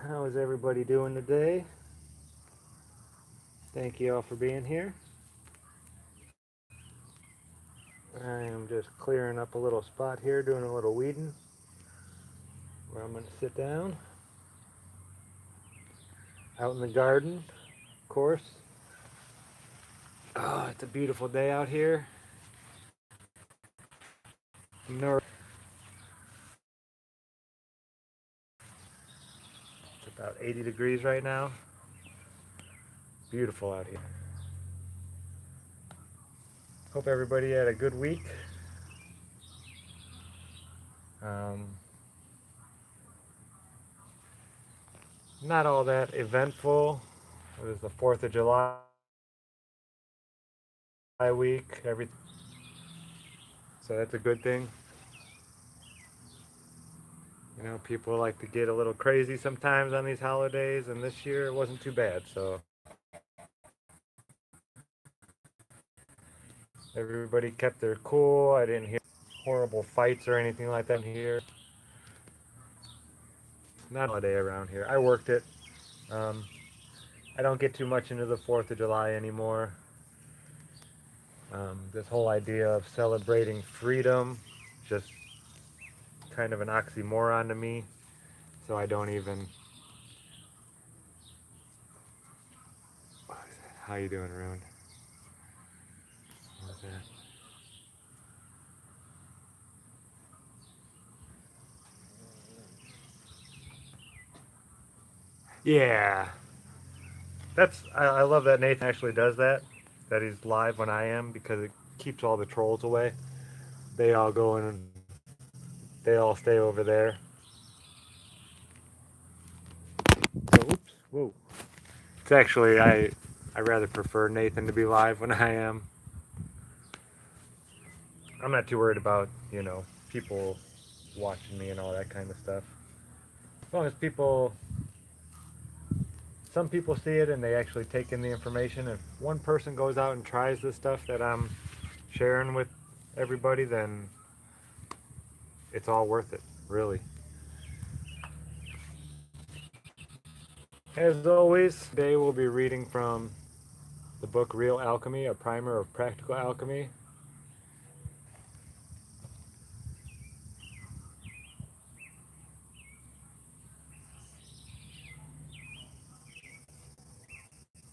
How is everybody doing today? Thank you all for being here. I am just clearing up a little spot here, doing a little weeding where I'm going to sit down out in the garden, of course. Oh, it's a beautiful day out here. North. It's about 80 degrees right now. Beautiful out here. Hope everybody had a good week. Um, Not all that eventful. It was the 4th of July week. So that's a good thing. You know, people like to get a little crazy sometimes on these holidays, and this year it wasn't too bad. So everybody kept their cool. I didn't hear horrible fights or anything like that here. Not a holiday around here. I worked it. Um, I don't get too much into the 4th of July anymore. This whole idea of celebrating freedom, just kind of an oxymoron to me. So I don't even. How you doing, Rune? What was that? Yeah, I love that Nathan actually does that. That he's live when I am because it keeps all the trolls away. They all go and they all stay over there. So oops, whoa. It's actually I rather prefer Nathan to be live when I am. I'm not too worried about people watching me and all that kind of stuff. As long as some people see it and they actually take in the information. If one person goes out and tries the stuff that I'm sharing with everybody, then it's all worth it, really. As always, today we'll be reading from the book Real Alchemy, a primer of practical alchemy.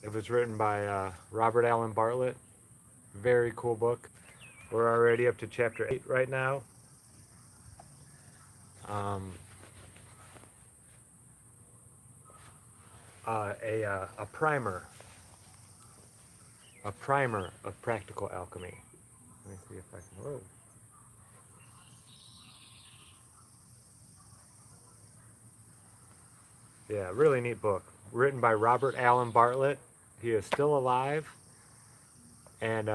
It was written by Robert Allen Bartlett. Very cool book. We're already up to chapter 8 right now. Um, a primer, of practical alchemy. Let me see if I can. Whoa. Yeah, really neat book. Written by Robert Allen Bartlett. He is still alive, and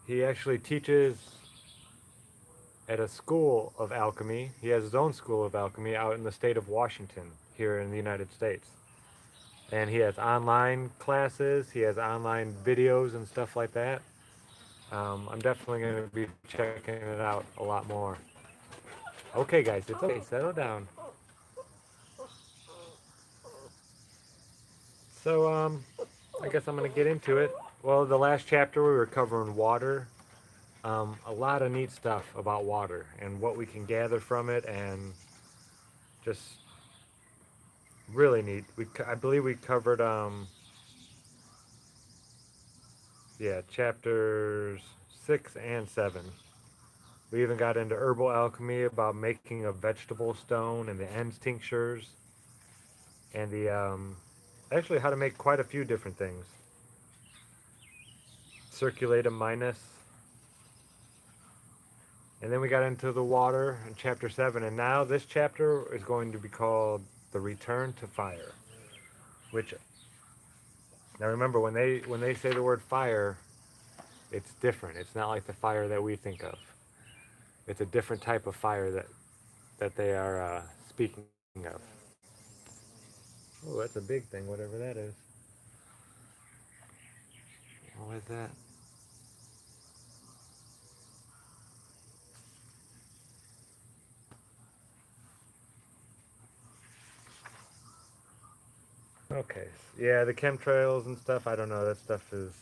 he actually teaches at a school of alchemy. He has his own school of alchemy out in the state of Washington, here in the United States. And he has online classes, he has online videos and stuff like that. I'm definitely going to be checking it out a lot more. Okay, guys, it's okay. Settle down. So, I guess I'm going to get into it. Well, the last chapter we were covering water. A lot of neat stuff about water and what we can gather from it, and just really neat. I believe we covered, yeah, chapters 6 and 7. We even got into herbal alchemy about making a vegetable stone and the ends tinctures, and the actually how to make quite a few different things. Circulatum minus. And then we got into the water in chapter 7, and now this chapter is going to be called The Return to Fire. Which, now remember, when they say the word fire, it's different. It's not like the fire that we think of. It's a different type of fire that they are speaking of. Oh, that's a big thing, whatever that is. What is that? Okay. Yeah, the chemtrails and stuff, I don't know. That stuff is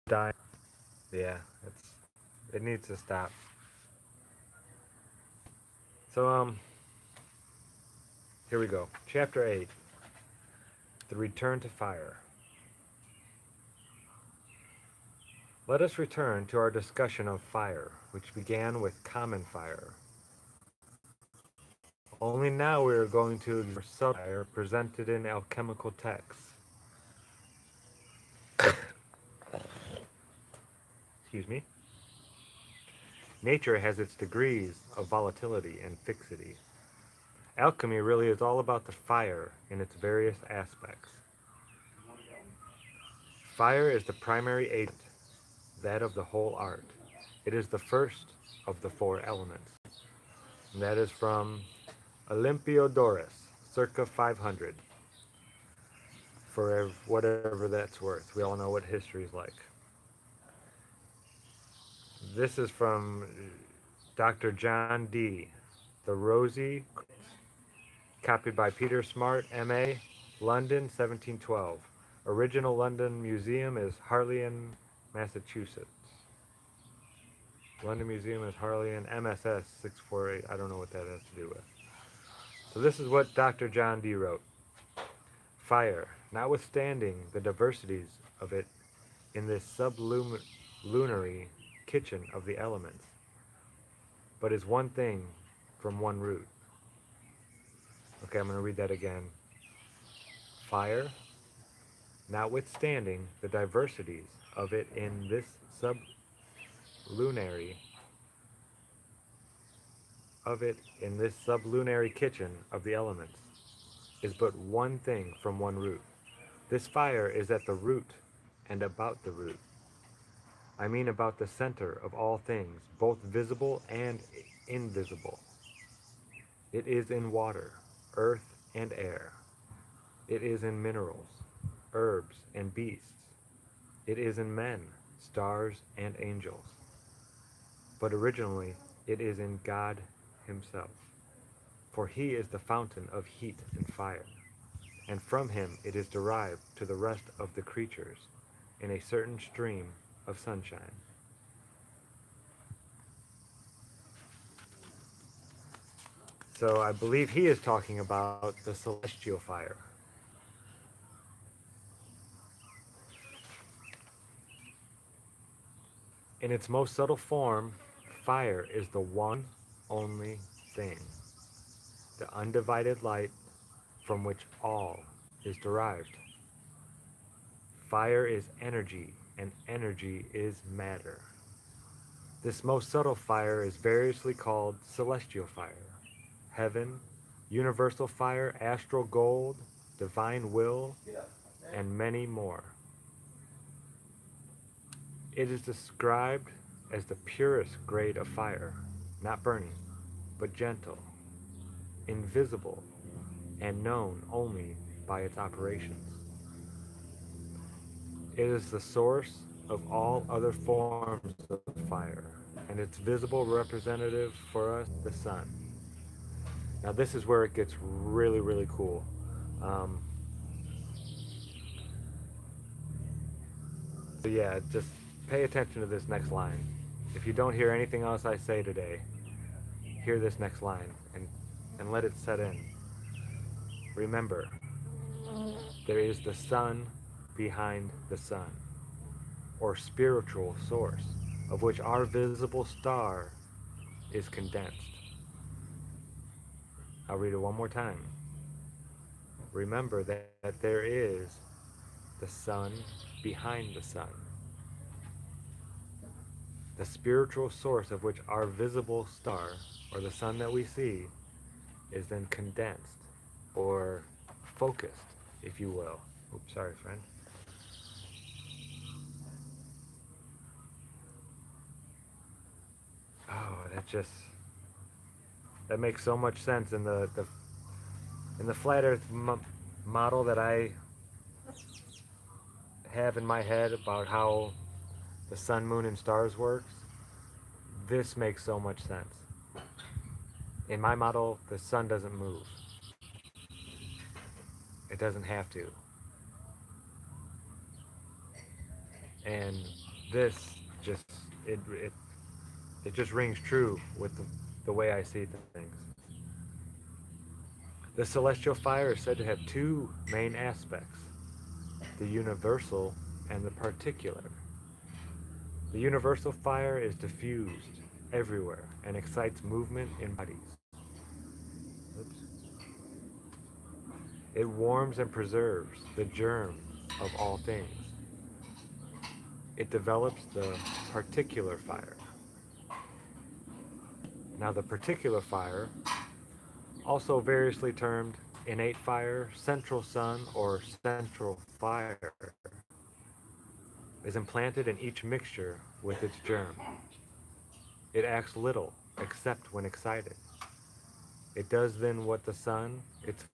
dying. Yeah, it needs to stop. So here we go. Chapter 8. The return to fire. Let us return to our discussion of fire, which began with common fire. Only now we are going to examine subtle fire presented in alchemical texts. Excuse me. Nature has its degrees of volatility and fixity. Alchemy really is all about the fire in its various aspects. Fire is the primary agent, that of the whole art. It is the first of the four elements. And that is from Olympiodorus, circa 500, for whatever that's worth. We all know what history is like. This is from Dr. John D. The Rosy, copied by Peter Smart, M.A., London, 1712. Original London Museum is Harleian, Massachusetts. London Museum is Harleian, MSS 648. I don't know what that has to do with. So this is what Dr. John D. wrote. Fire, notwithstanding the diversities of it in this sublunary kitchen of the elements, but is one thing from one root. Okay, I'm going to read that again. Fire, notwithstanding the diversities of it in this sublunary kitchen of the elements, is but one thing from one root. This fire is at the root and about the root. I mean about the center of all things, both visible and invisible. It is in water, earth, and air. It is in minerals, herbs, and beasts. It is in men, stars, and angels. But originally, it is in God Himself. For He is the fountain of heat and fire, and from Him it is derived to the rest of the creatures in a certain stream of sunshine. So I believe he is talking about the celestial fire. In its most subtle form, fire is the one only thing, the undivided light from which all is derived. Fire is energy, and energy is matter. This most subtle fire is variously called celestial fire, heaven, universal fire, astral gold, divine will, and many more. It is described as the purest grade of fire, not burning, but gentle, invisible, and known only by its operations. It is the source of all other forms of fire, and its visible representative for us, the sun. Now this is where it gets really, really cool. Um, so yeah, just pay attention to this next line. If you don't hear anything else I say today, hear this next line and let it set in. Remember, there is the sun behind the sun, or spiritual source, of which our visible star is condensed. I'll read it one more time. Remember that there is the sun behind the sun, the spiritual source of which our visible star, or the sun that we see, is then condensed, or focused, if you will. Oops, sorry, friend. Oh, that makes so much sense in the flat Earth model that I have in my head about how the sun, moon, and stars works. This makes so much sense. In my model, the sun doesn't move. It doesn't have to. And this just it it just rings true with the way I see things. The celestial fire is said to have two main aspects: the universal and the particular. The universal fire is diffused everywhere and excites movement in bodies. Oops. It warms and preserves the germ of all things. It develops the particular fire. Now, the particular fire, also variously termed innate fire, central sun, or central fire, is implanted in each mixture with its germ. It acts little except when excited. It does then what the sun, its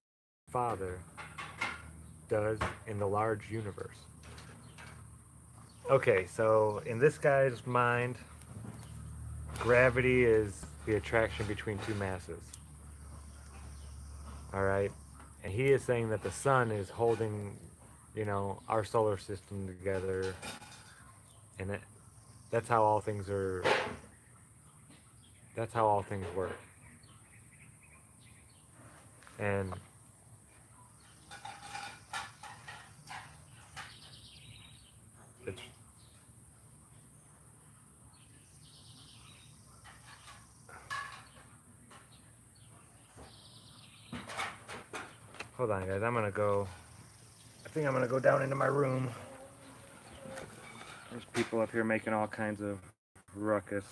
father, does in the large universe. Okay, so in this guy's mind, gravity is the attraction between two masses. All right? And he is saying that the sun is holding, our solar system together. And that's how all things are, that's how all things work. And it's, hold on, guys. I think I'm going to go down into my room. There's people up here making all kinds of ruckus.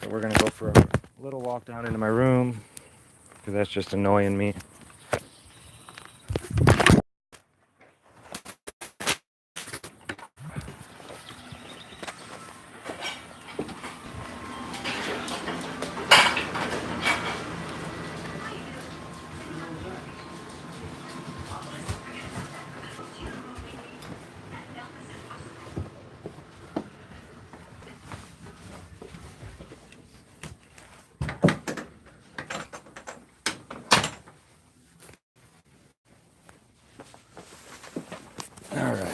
So we're going to go for a little walk down into my room, because that's just annoying me. All right.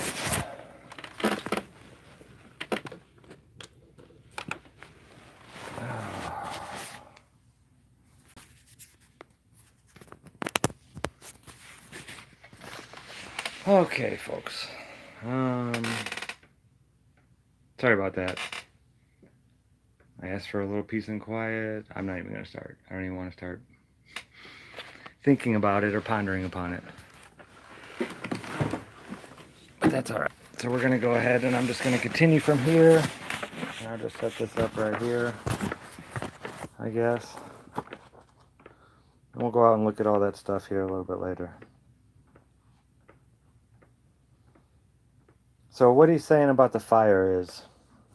Okay, folks. Sorry about that. I asked for a little peace and quiet. I'm not even going to start. I don't even want to start thinking about it or pondering upon it. But that's all right. So we're going to go ahead and I'm just going to continue from here. And I'll just set this up right here, I guess. And we'll go out and look at all that stuff here a little bit later. So what he's saying about the fire is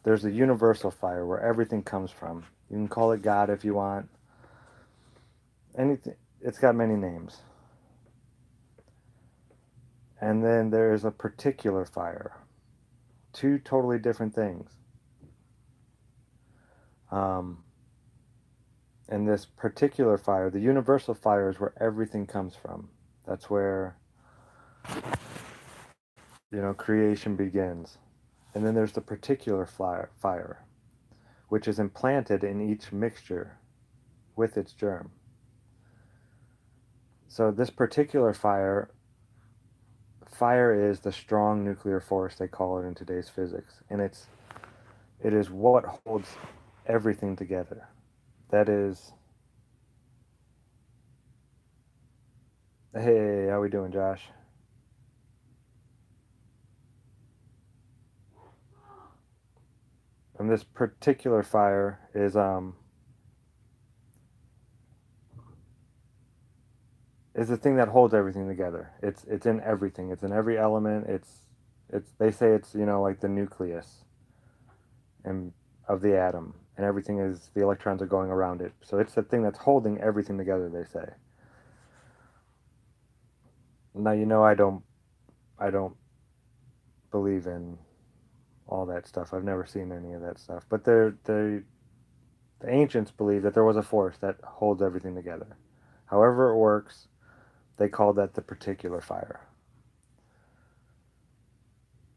there's a universal fire where everything comes from. You can call it God if you want. Anything. It's got many names. And then there's a particular fire. Two totally different things. And this particular fire, the universal fire, is where everything comes from. That's where, creation begins. And then there's the particular fire, which is implanted in each mixture with its germ. So this particular fire is the strong nuclear force, they call it in today's physics. And it is what holds everything together. That is... Hey, how we doing, Josh? And this particular fire is the thing that holds everything together. It's in everything. It's in every element. They say it's like the nucleus and of the atom, and everything is the electrons are going around it. So it's the thing that's holding everything together, they say. Now I don't believe in all that stuff. I've never seen any of that stuff. But The ancients believed that there was a force that holds everything together. However it works, they call that the particular fire.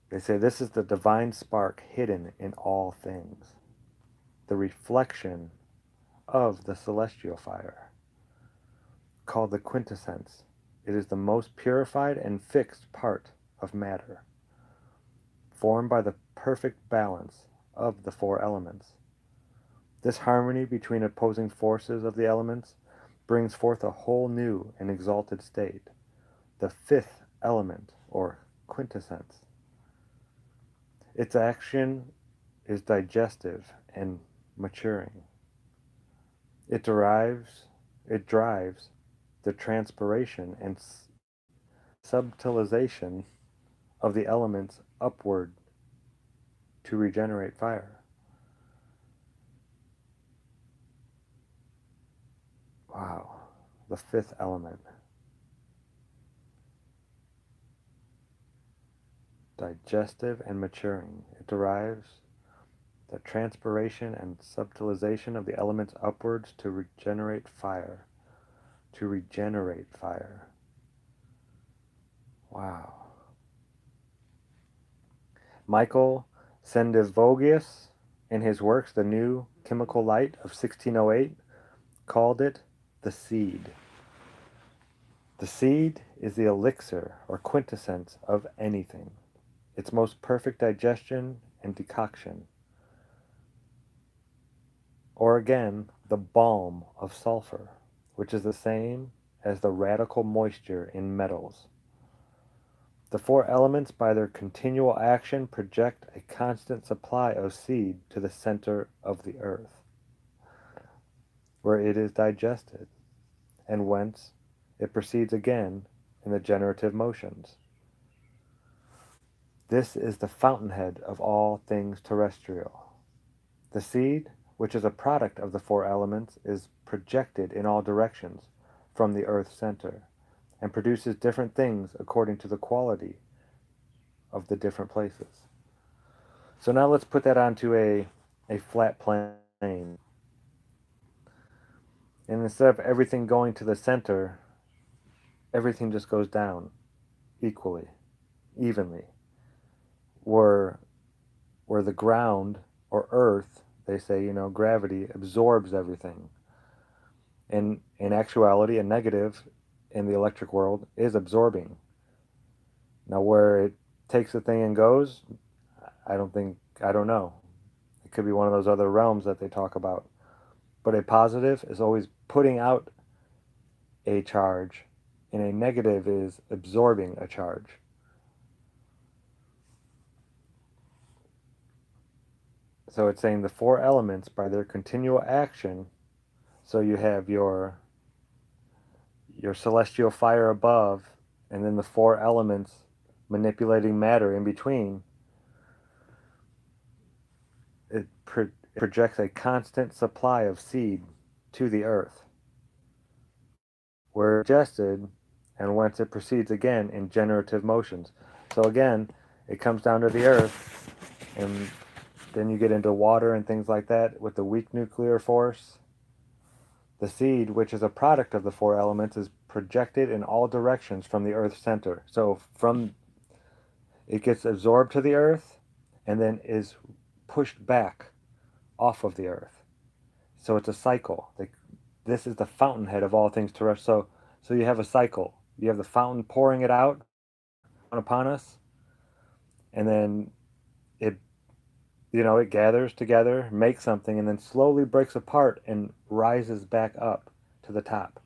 They say this is the divine spark hidden in all things, the reflection of the celestial fire, called the quintessence. It is the most purified and fixed part of matter, formed by the perfect balance of the four elements. This harmony between opposing forces of the elements brings forth a whole new and exalted state, the fifth element, or quintessence. Its action is digestive and maturing. It drives the transpiration and subtilization of the elements upward to regenerate fire. Wow, the fifth element. Digestive and maturing. It derives the transpiration and subtilization of the elements upwards to regenerate fire. To regenerate fire. Wow. Michael Sendivogius, in his works The New Chemical Light of 1608, called it the seed. The seed is the elixir or quintessence of anything, its most perfect digestion and decoction. Or again, the balm of sulfur, which is the same as the radical moisture in metals. The four elements, by their continual action, project a constant supply of seed to the center of the earth, where it is digested, and whence it proceeds again in the generative motions. This is the fountainhead of all things terrestrial. The seed, which is a product of the four elements, is projected in all directions from the earth's center, and produces different things according to the quality of the different places. So now let's put that onto a flat plane. And instead of everything going to the center, everything just goes down equally, evenly. Where the ground or earth, they say, gravity absorbs everything. And in actuality, a negative in the electric world is absorbing. Now, where it takes the thing and goes, I don't know. It could be one of those other realms that they talk about. But a positive is always putting out a charge, and a negative is absorbing a charge. So it's saying the four elements, by their continual action, so you have your celestial fire above, and then the four elements manipulating matter in between, it projects a constant supply of seed to the earth, where it's digested, and whence it proceeds again in generative motions. So again, it comes down to the earth, and then you get into water and things like that with the weak nuclear force. The seed, which is a product of the four elements, is projected in all directions from the earth's center. So from it gets absorbed to the earth and then is pushed back off of the earth. So it's a cycle. This is the fountainhead of all things terrestrial. So you have a cycle. You have the fountain pouring it out upon us, and then it it gathers together, makes something, and then slowly breaks apart and rises back up to the top.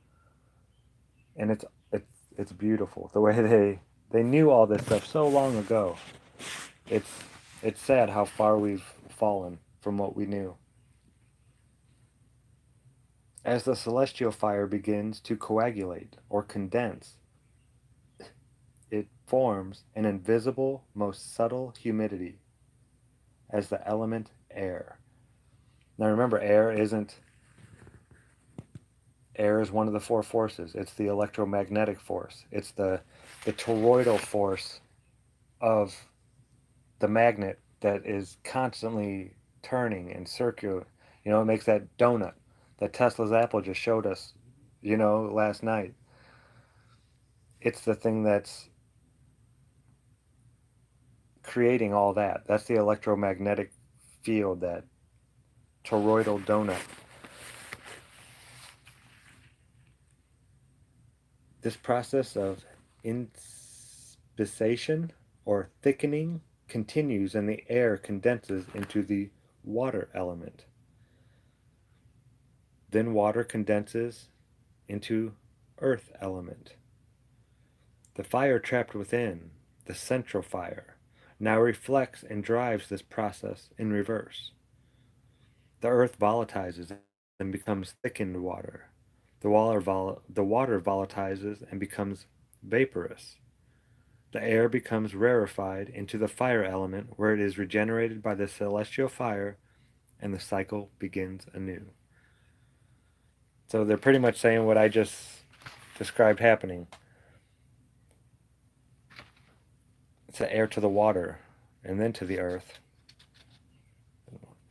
And it's beautiful the way they knew all this stuff so long ago. It's it's sad how far we've fallen from what we knew. As the celestial fire begins to coagulate or condense, it forms an invisible, most subtle humidity as the element air. Now remember, air is one of the four forces. It's the electromagnetic force. It's the toroidal force of the magnet that is constantly turning and You know, it makes that donut that Tesla's apple just showed us, last night. It's the thing that's creating all that. That's the electromagnetic field, that toroidal donut. This process of inspissation or thickening continues, and the air condenses into the water element. Then water condenses into earth element. The fire trapped within, the central fire, now reflects and drives this process in reverse. The earth volatilizes and becomes thickened water. The water volatilizes and becomes vaporous. The air becomes rarefied into the fire element, where it is regenerated by the celestial fire, and the cycle begins anew. So they're pretty much saying what I just described happening. It's the air to the water, and then to the earth.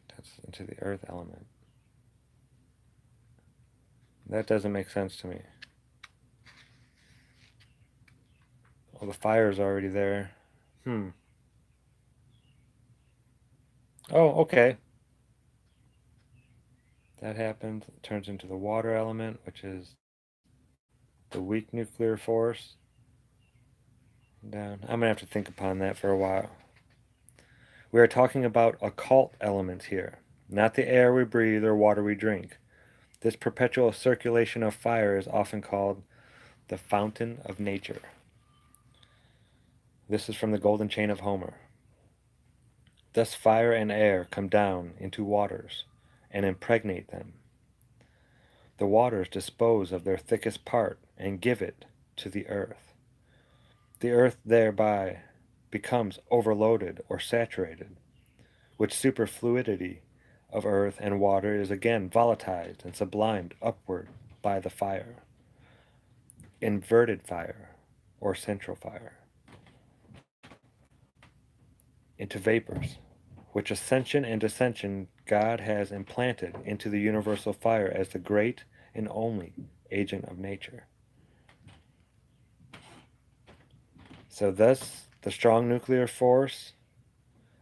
That's into the earth element. That doesn't make sense to me. Well, the fire's already there. Oh, okay. That happens. It turns into the water element, which is the weak nuclear force. Down. I'm going to have to think upon that for a while. We are talking about occult elements here, not the air we breathe or water we drink. This perpetual circulation of fire is often called the fountain of nature. This is from the Golden Chain of Homer. Thus fire and air come down into waters and impregnate them. The waters dispose of their thickest part and give it to the earth. The earth thereby becomes overloaded or saturated, which superfluidity of earth and water is again volatilized and sublimed upward by the fire. Inverted fire, or central fire, into vapors, which ascension and descension God has implanted into the universal fire as the great and only agent of nature. So thus, the strong nuclear force,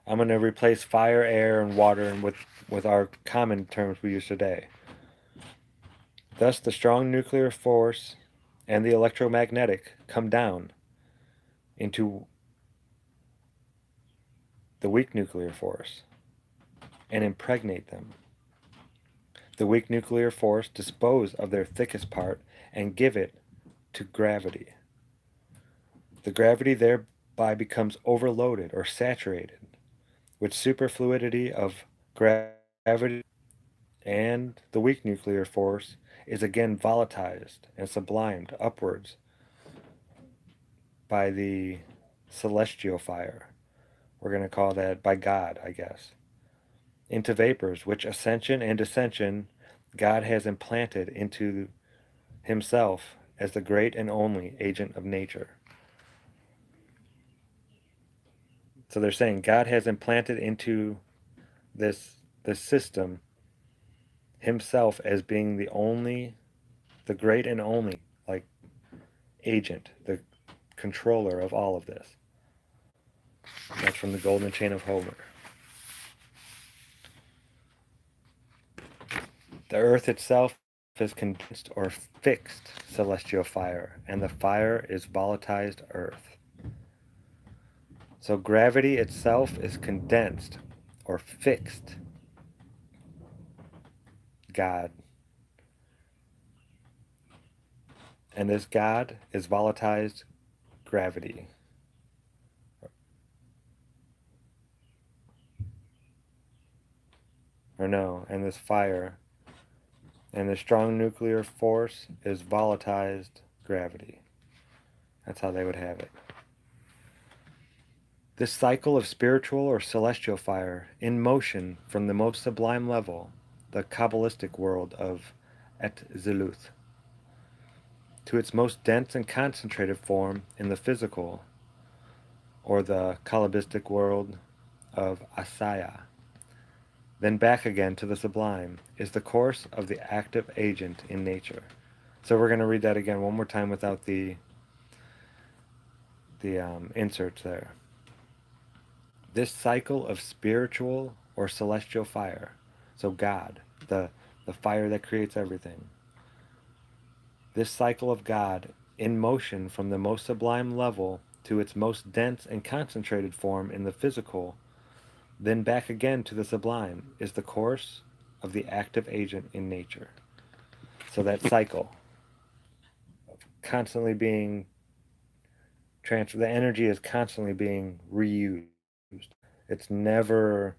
I'm going to replace fire, air, and water and with our common terms we use today. Thus, the strong nuclear force and the electromagnetic come down into the weak nuclear force and impregnate them. The weak nuclear force dispose of their thickest part and give it to gravity. The gravity thereby becomes overloaded or saturated, with superfluidity of gravity, and the weak nuclear force is again volatilized and sublimed upwards by the celestial fire. We're going to call that by God, I guess. Into vapors, which ascension and descension God has implanted into himself as the great and only agent of nature. So they're saying God has implanted into this system himself as being the great and only, like, agent, the controller of all of this. That's from the Golden Chain of Homer. The earth itself is condensed or fixed celestial fire, and the fire is volatilized earth. So gravity itself is condensed or fixed God. And this God is volatilized gravity. Or no, and this fire. And the strong nuclear force is volatilized gravity. That's how they would have it. This cycle of spiritual or celestial fire in motion from the most sublime level, the Kabbalistic world of Etziluth, to its most dense and concentrated form in the physical, or the Kabbalistic world of Asaya, then back again to the sublime, is the course of the active agent in nature. So we're going to read that again one more time without the inserts there. This cycle of spiritual or celestial fire, so God, the fire that creates everything, this cycle of God in motion from the most sublime level to its most dense and concentrated form in the physical, then back again to the sublime, is the course of the active agent in nature. So that cycle, constantly being transferred, the energy is constantly being reused. It's never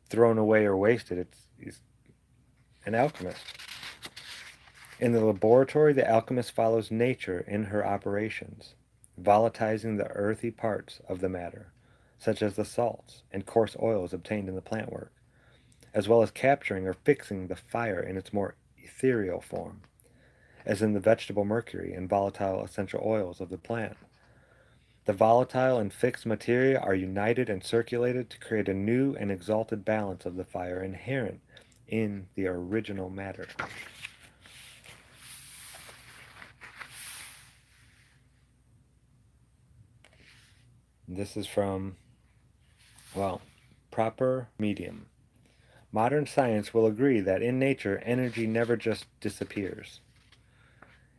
thrown away or wasted. It's an alchemist. In the laboratory, the alchemist follows nature in her operations, volatilizing the earthy parts of the matter, such as the salts and coarse oils obtained in the plant work, as well as capturing or fixing the fire in its more ethereal form, as in the vegetable mercury and volatile essential oils of the plant. The volatile and fixed materia are united and circulated to create a new and exalted balance of the fire inherent in the original matter. This is from, well, Proper Medium. Modern science will agree that in nature, energy never just disappears.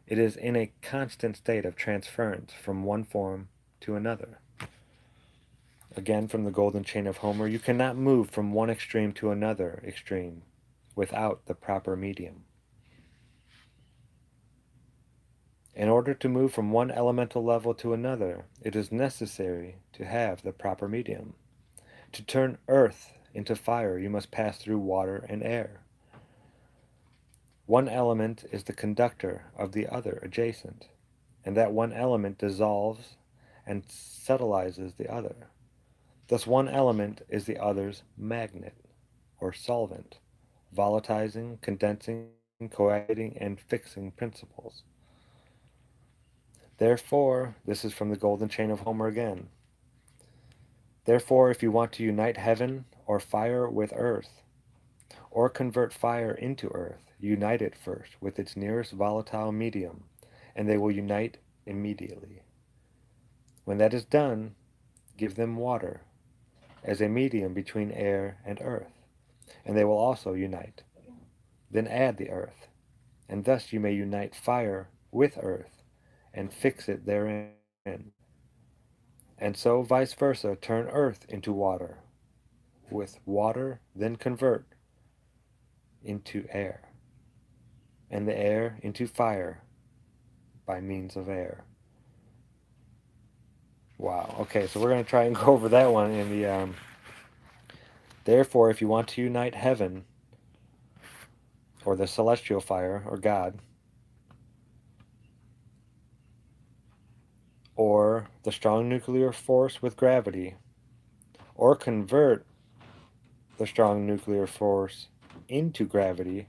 It is in a constant state of transference from one form to another. Again, from the Golden Chain of Homer, you cannot move from one extreme to another extreme without the proper medium. In order to move from one elemental level to another, it is necessary to have the proper medium. To turn earth into fire, you must pass through water and air. One element is the conductor of the other adjacent, and that one element dissolves and subtilizes the other. Thus one element is the other's magnet, or solvent, volatilizing, condensing, coagulating, and fixing principles. Therefore, this is from the Golden Chain of Homer again. Therefore, if you want to unite heaven or fire with earth, or convert fire into earth, unite it first with its nearest volatile medium, and they will unite immediately. When that is done, give them water as a medium between air and earth, and they will also unite. Then add the earth, and thus you may unite fire with earth and fix it therein. And so vice versa, turn earth into water, with water then convert into air, and the air into fire by means of air. Wow. Okay, so we're going to try and go over that one in the. Therefore, if you want to unite heaven, or the celestial fire, or God, or the strong nuclear force with gravity, or convert the strong nuclear force into gravity,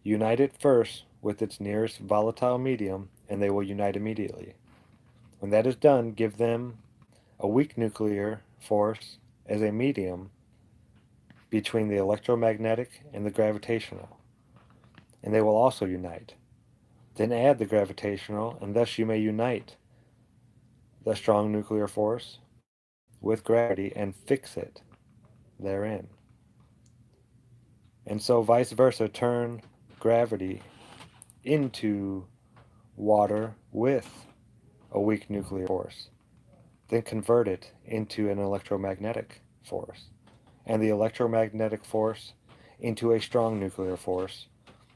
unite it first with its nearest volatile medium, and they will unite immediately. When that is done, give them a weak nuclear force as a medium between the electromagnetic and the gravitational, and they will also unite. Then add the gravitational, and thus you may unite the strong nuclear force with gravity and fix it therein. And so vice versa, turn gravity into water with a weak nuclear force, then convert it into an electromagnetic force, and the electromagnetic force into a strong nuclear force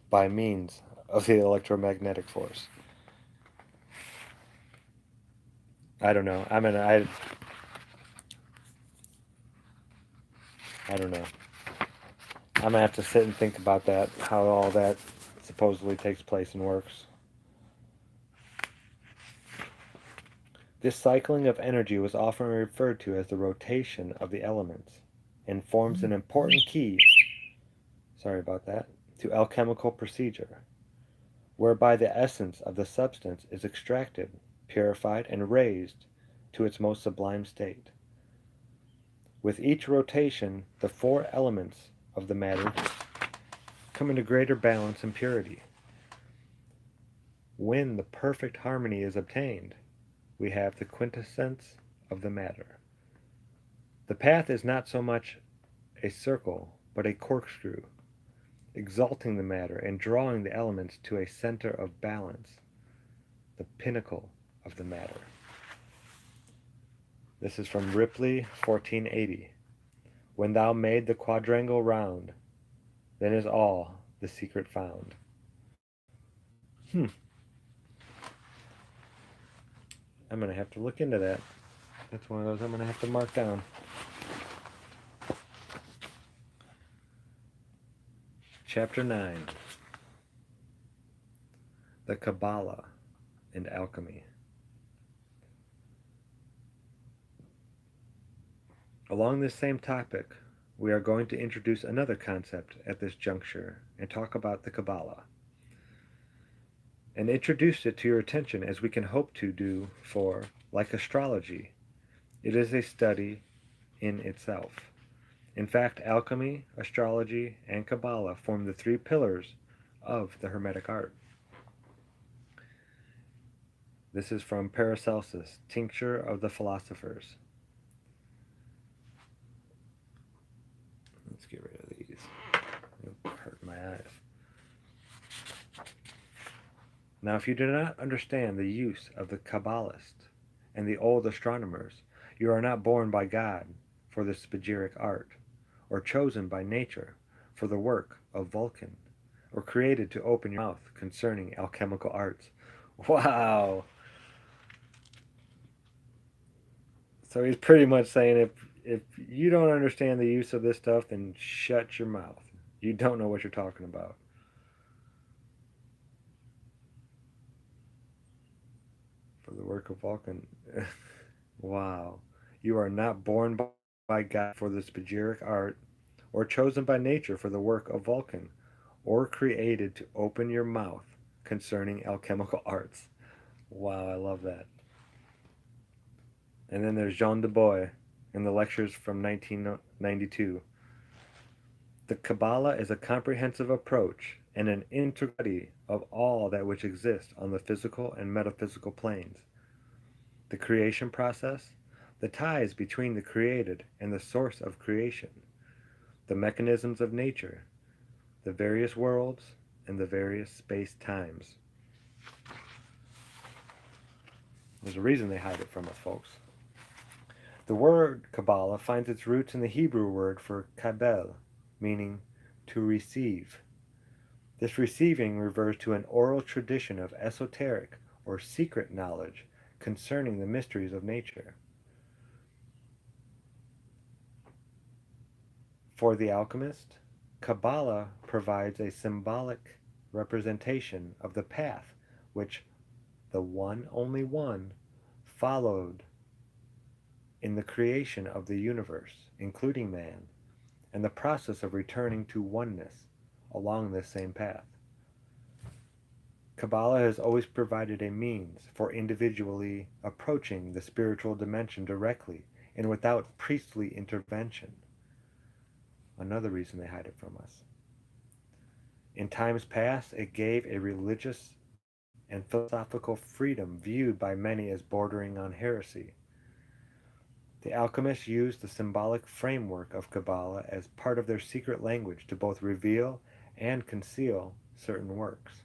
by means of the electromagnetic force. I don't know. I don't know. I'm gonna have to sit and think about that, how all that supposedly takes place and works. This cycling of energy was often referred to as the rotation of the elements, and forms an important key, sorry about that, to alchemical procedure, whereby the essence of the substance is extracted, purified, and raised to its most sublime state. With each rotation, the four elements of the matter come into greater balance and purity. When the perfect harmony is obtained, we have the quintessence of the matter. The path is not so much a circle, but a corkscrew, exalting the matter and drawing the elements to a center of balance, the pinnacle of the matter. This is from Ripley, 1480. When thou made the quadrangle round, then is all the secret found. I'm going to have to look into that. That's one of those I'm going to have to mark down. Chapter 9. The Kabbalah and Alchemy. Along this same topic, we are going to introduce another concept at this juncture and talk about the Kabbalah. And introduce it to your attention as we can hope to do, for, like astrology, it is a study in itself. In fact, alchemy, astrology, and Kabbalah form the three pillars of the Hermetic art. This is from Paracelsus, Tincture of the Philosophers. Let's get rid of these. It'll hurt my eyes. Now, if you do not understand the use of the Kabbalists and the old astronomers, you are not born by God for the spagyric art, or chosen by nature for the work of Vulcan, or created to open your mouth concerning alchemical arts. Wow! So he's pretty much saying if you don't understand the use of this stuff, then shut your mouth. You don't know what you're talking about. For the work of Vulcan. Wow. You are not born by God for the spagyric art, or chosen by nature for the work of Vulcan, or created to open your mouth concerning alchemical arts. Wow, I love that. And then there's Jean de Bois in the lectures from 1992. The Kabbalah is a comprehensive approach and an integrity of all that which exists on the physical and metaphysical planes. The creation process, the ties between the created and the source of creation, the mechanisms of nature, the various worlds, and the various space-times. There's a reason they hide it from us, folks. The word Kabbalah finds its roots in the Hebrew word for kabel, meaning to receive. This receiving refers to an oral tradition of esoteric or secret knowledge concerning the mysteries of nature. For the alchemist, Kabbalah provides a symbolic representation of the path which the one, only one, followed in the creation of the universe, including man, and the process of returning to oneness along this same path. Kabbalah has always provided a means for individually approaching the spiritual dimension directly and without priestly intervention. Another reason they hide it from us. In times past, it gave a religious and philosophical freedom viewed by many as bordering on heresy. The alchemists used the symbolic framework of Kabbalah as part of their secret language to both reveal and conceal certain works.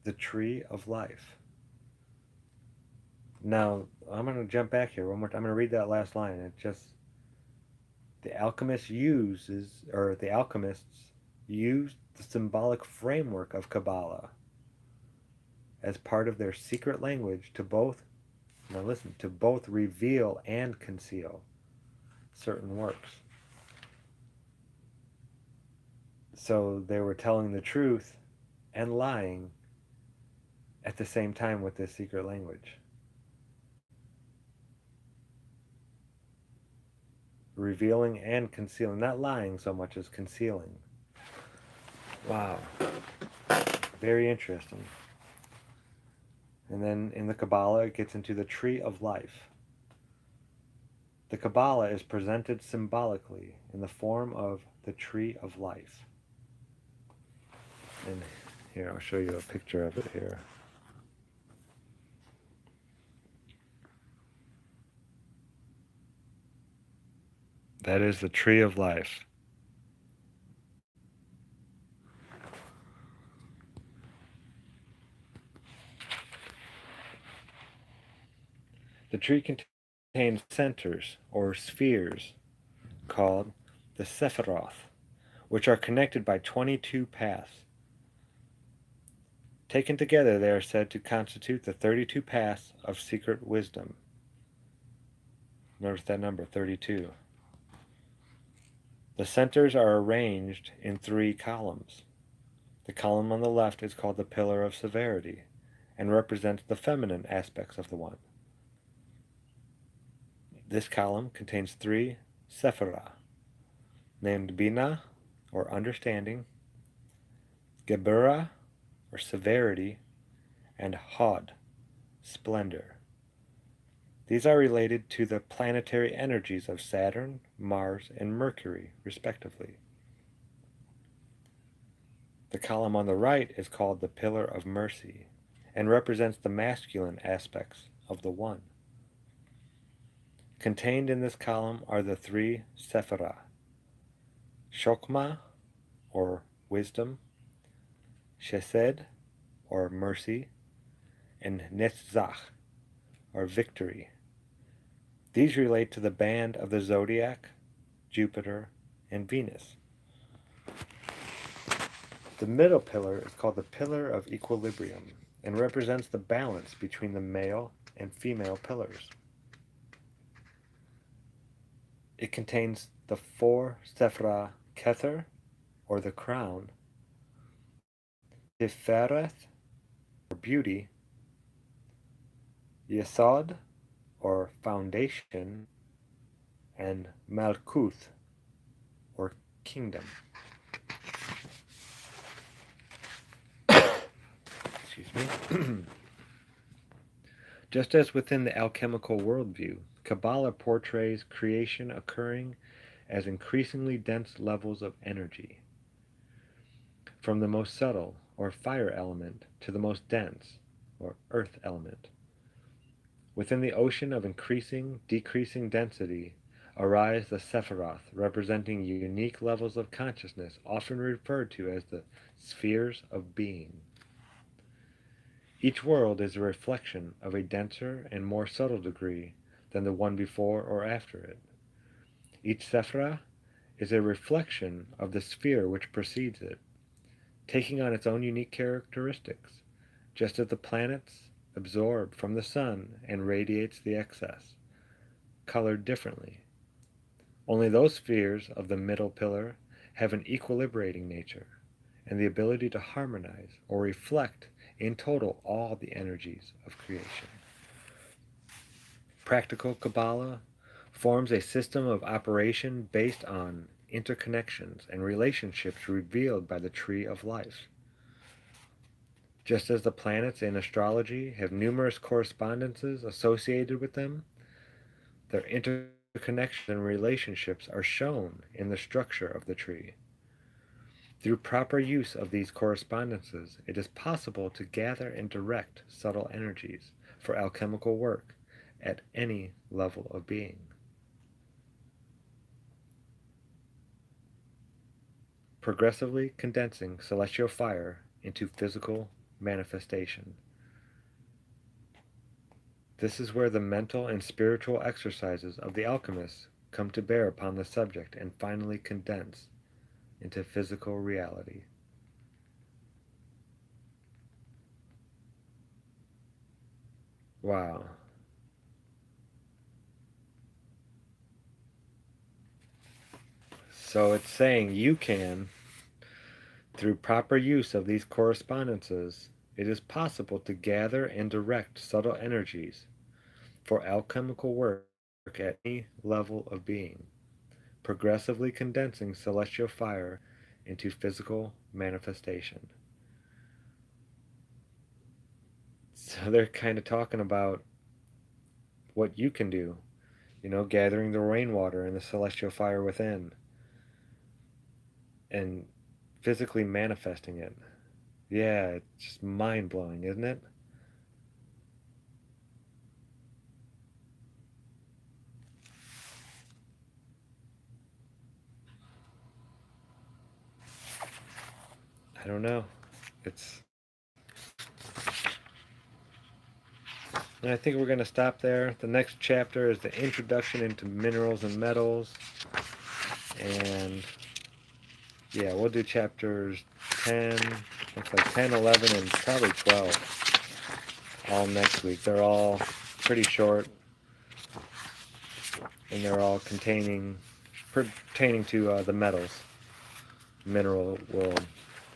The Tree of Life. Now, I'm going to jump back here one more time. I'm going to read that last line. The alchemists used the symbolic framework of Kabbalah as part of their secret language to both reveal and conceal certain works. So they were telling the truth and lying at the same time with this secret language. Revealing and concealing, not lying so much as concealing. Wow. Very interesting. And then in the Kabbalah, it gets into the tree of life. The Kabbalah is presented symbolically in the form of the tree of life. And here, I'll show you a picture of it here. That is the tree of life. The tree contains centers or spheres called the Sephiroth, which are connected by 22 paths. Taken together, they are said to constitute the 32 paths of secret wisdom. Notice that number, 32. The centers are arranged in 3 columns. The column on the left is called the pillar of severity and represents the feminine aspects of the one. This column contains 3 sephira, named Bina, or understanding, Gebura, or severity, and Hod, splendor. These are related to the planetary energies of Saturn, Mars, and Mercury, respectively. The column on the right is called the Pillar of Mercy and represents the masculine aspects of the One. Contained in this column are the 3 Sephirah, Shokma, or wisdom, Chesed, or mercy, and Netzach, or victory. These relate to the band of the zodiac, Jupiter, and Venus. The middle pillar is called the Pillar of Equilibrium and represents the balance between the male and female pillars. It contains the 4 Sephra Kether, or the crown, Tiferet, or beauty, Yesod, or foundation, and Malkuth, or kingdom. Excuse me. Just as within the alchemical worldview, Kabbalah portrays creation occurring as increasingly dense levels of energy, from the most subtle, or fire element, to the most dense, or earth element. Within the ocean of increasing, decreasing density arise the Sephiroth, representing unique levels of consciousness, often referred to as the spheres of being. Each world is a reflection of a denser and more subtle degree than the one before or after it. Each Sephirah is a reflection of the sphere which precedes it, taking on its own unique characteristics, just as the planets absorb from the sun and radiates the excess, colored differently. Only those spheres of the middle pillar have an equilibrating nature and the ability to harmonize or reflect in total all the energies of creation. Practical Kabbalah forms a system of operation based on interconnections and relationships revealed by the tree of life. Just as the planets in astrology have numerous correspondences associated with them, their interconnections and relationships are shown in the structure of the tree. Through proper use of these correspondences, it is possible to gather and direct subtle energies for alchemical work at any level of being. Progressively condensing celestial fire into physical manifestation. This is where the mental and spiritual exercises of the alchemists come to bear upon the subject and finally condense into physical reality. Wow. So it's saying you can, through proper use of these correspondences, it is possible to gather and direct subtle energies for alchemical work at any level of being, progressively condensing celestial fire into physical manifestation. So they're kind of talking about what you can do, gathering the rainwater and the celestial fire within and physically manifesting it. Yeah, it's just mind blowing, isn't it? I don't know. It's. And I think we're going to stop there. The next chapter is the introduction into minerals and metals. And yeah, we'll do chapters 10, looks like 10, 11, and probably 12 all next week. They're all pretty short, and they're all pertaining to the metals, mineral world.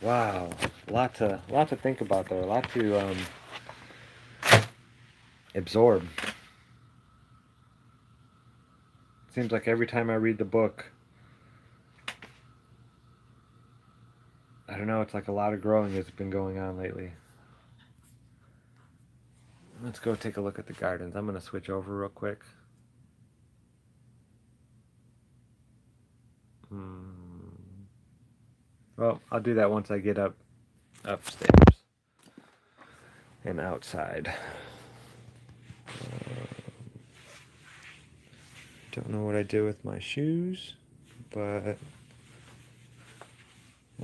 Wow, lot to think about there, a lot to absorb. Seems like every time I read the book, I don't know, it's like a lot of growing has been going on lately. Let's go take a look at the gardens. I'm going to switch over real quick. Well, I'll do that once I get upstairs and outside. Don't know what I did with my shoes, but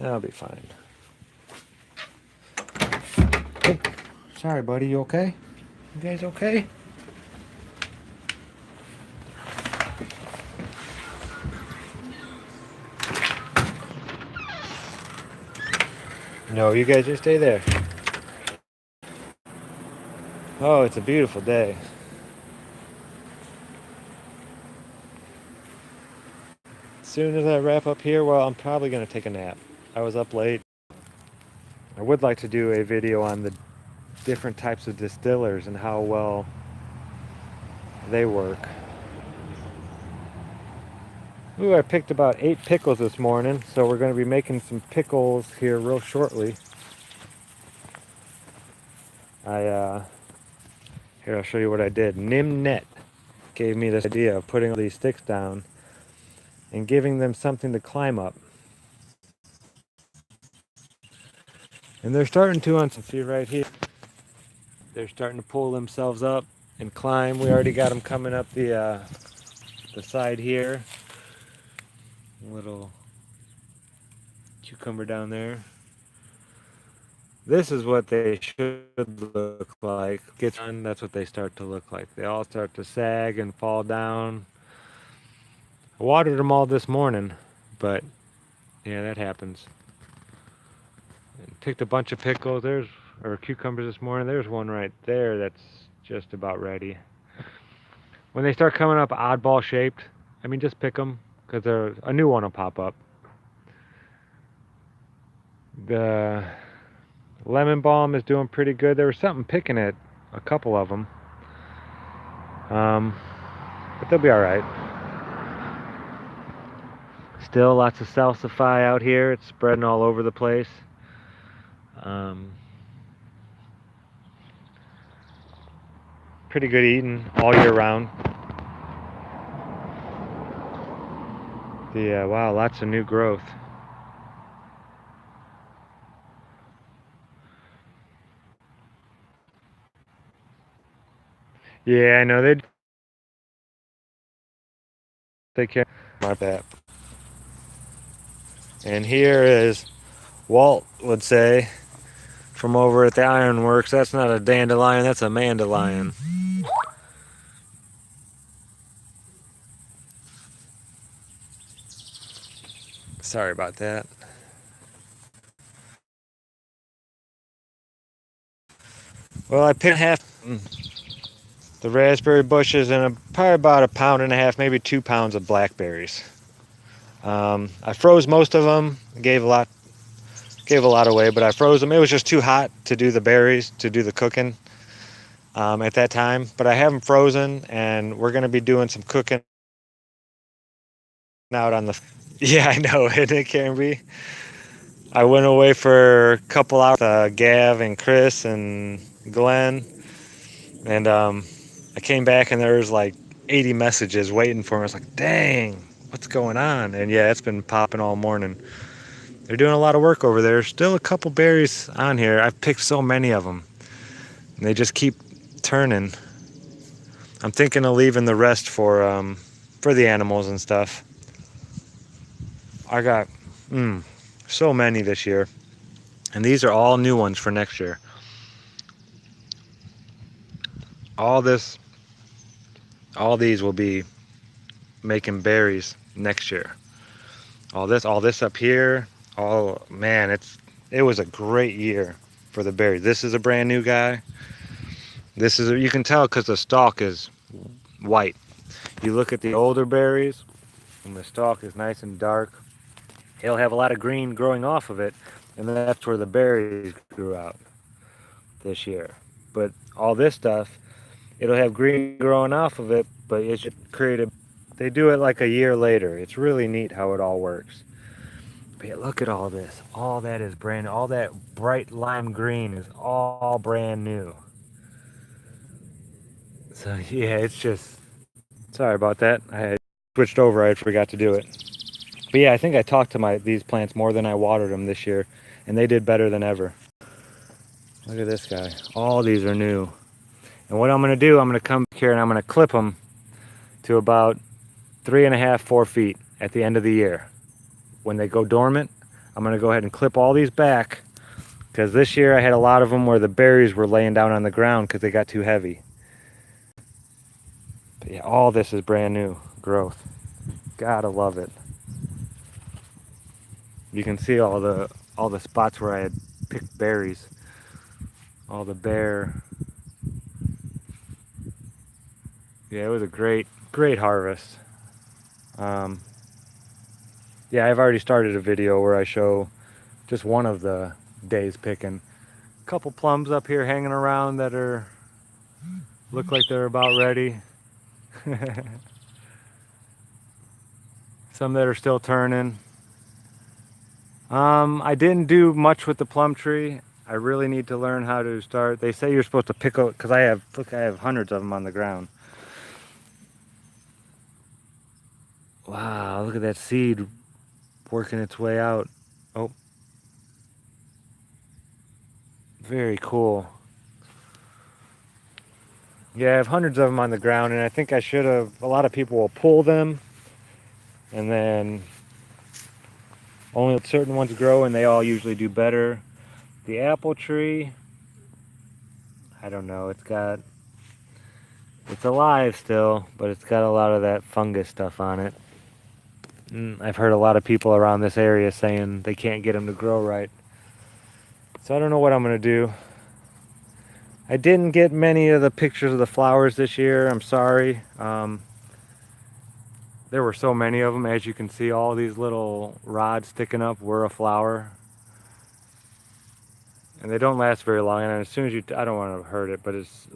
I'll be fine. Hey, sorry, buddy. You okay? You guys okay? No, you guys just stay there. Oh, it's a beautiful day. As soon as I wrap up here, well, I'm probably going to take a nap. I was up late. I would like to do a video on the different types of distillers and how well they work. Ooh, I picked about 8 pickles this morning, so we're going to be making some pickles here real shortly. Here, I'll show you what I did. Nimnet gave me this idea of putting all these sticks down and giving them something to climb up. And they're starting to, see right here, they're starting to pull themselves up and climb. We already got them coming up the side here. A little cucumber down there. This is what they should look like. Gets done, that's what they start to look like. They all start to sag and fall down. I watered them all this morning, but yeah, that happens. And picked a bunch of pickles. Or cucumbers this morning. There's one right there that's just about ready. When they start coming up oddball shaped, I mean, just pick them because a new one will pop up. The lemon balm is doing pretty good. There was something picking at a couple of them, but they'll be all right. Still lots of salsify out here. It's spreading all over the place. Pretty good eating all year round. Wow, lots of new growth. Yeah, I know they'd take care of my pet. And here is Walt would say from over at the ironworks, that's not a dandelion, that's a mandelion. Sorry about that. Well, I picked half the raspberry bushes and probably about 1.5 pounds, maybe 2 pounds of blackberries. I froze most of them, gave a lot away, but I froze them. It was just too hot to do the berries, to do the cooking at that time. But I have them frozen, and we're going to be doing some cooking out on the. Yeah, I know, it can be. I went away for a couple hours with Gav and Chris and Glenn. And I came back and there was like 80 messages waiting for me. I was like, dang, what's going on? And yeah, it's been popping all morning. They're doing a lot of work over there. Still a couple berries on here. I've picked so many of them. And they just keep turning. I'm thinking of leaving the rest for the animals and stuff. I got so many this year. And these are all new ones for next year. All these will be making berries next year. All this up here. Oh man, it was a great year for the berries. This is a brand new guy. You can tell because the stalk is white. You look at the older berries, and the stalk is nice and dark. It'll have a lot of green growing off of it, and that's where the berries grew out this year. But all this stuff, it'll have green growing off of it, but it should create a. They do it like a year later. It's really neat how it all works. But yeah, look at all this. All that is brand new. All that bright lime green is all brand new. So yeah, it's just. Sorry about that. I had switched over. I forgot to do it. But yeah, I think I talked to these plants more than I watered them this year, and they did better than ever. Look at this guy. All these are new. And what I'm going to do, I'm going to come here and I'm going to clip them to about 3.5, 4 feet at the end of the year. When they go dormant, I'm going to go ahead and clip all these back, because this year I had a lot of them where the berries were laying down on the ground because they got too heavy. But yeah, all this is brand new growth. Gotta love it. You can see all the spots where I had picked berries. All the bare. Yeah, it was a great harvest. Yeah, I've already started a video where I show just one of the days picking. A couple plums up here hanging around that look like they're about ready. Some that are still turning. I didn't do much with the plum tree. I really need to learn how to start. They say you're supposed to pick out, because I have hundreds of them on the ground. Wow, look at that seed working its way out. Oh, very cool. Yeah, I have hundreds of them on the ground, and I think I should have. A lot of people will pull them, and then only certain ones grow, and they all usually do better. The apple tree, I don't know. It's alive still, but it's got a lot of that fungus stuff on it. I've heard a lot of people around this area saying they can't get them to grow right. So I don't know what I'm going to do. I didn't get many of the pictures of the flowers this year. I'm sorry. There were so many of them. As you can see, all these little rods sticking up were a flower. And they don't last very long. And as soon as I don't want to hurt it, but it's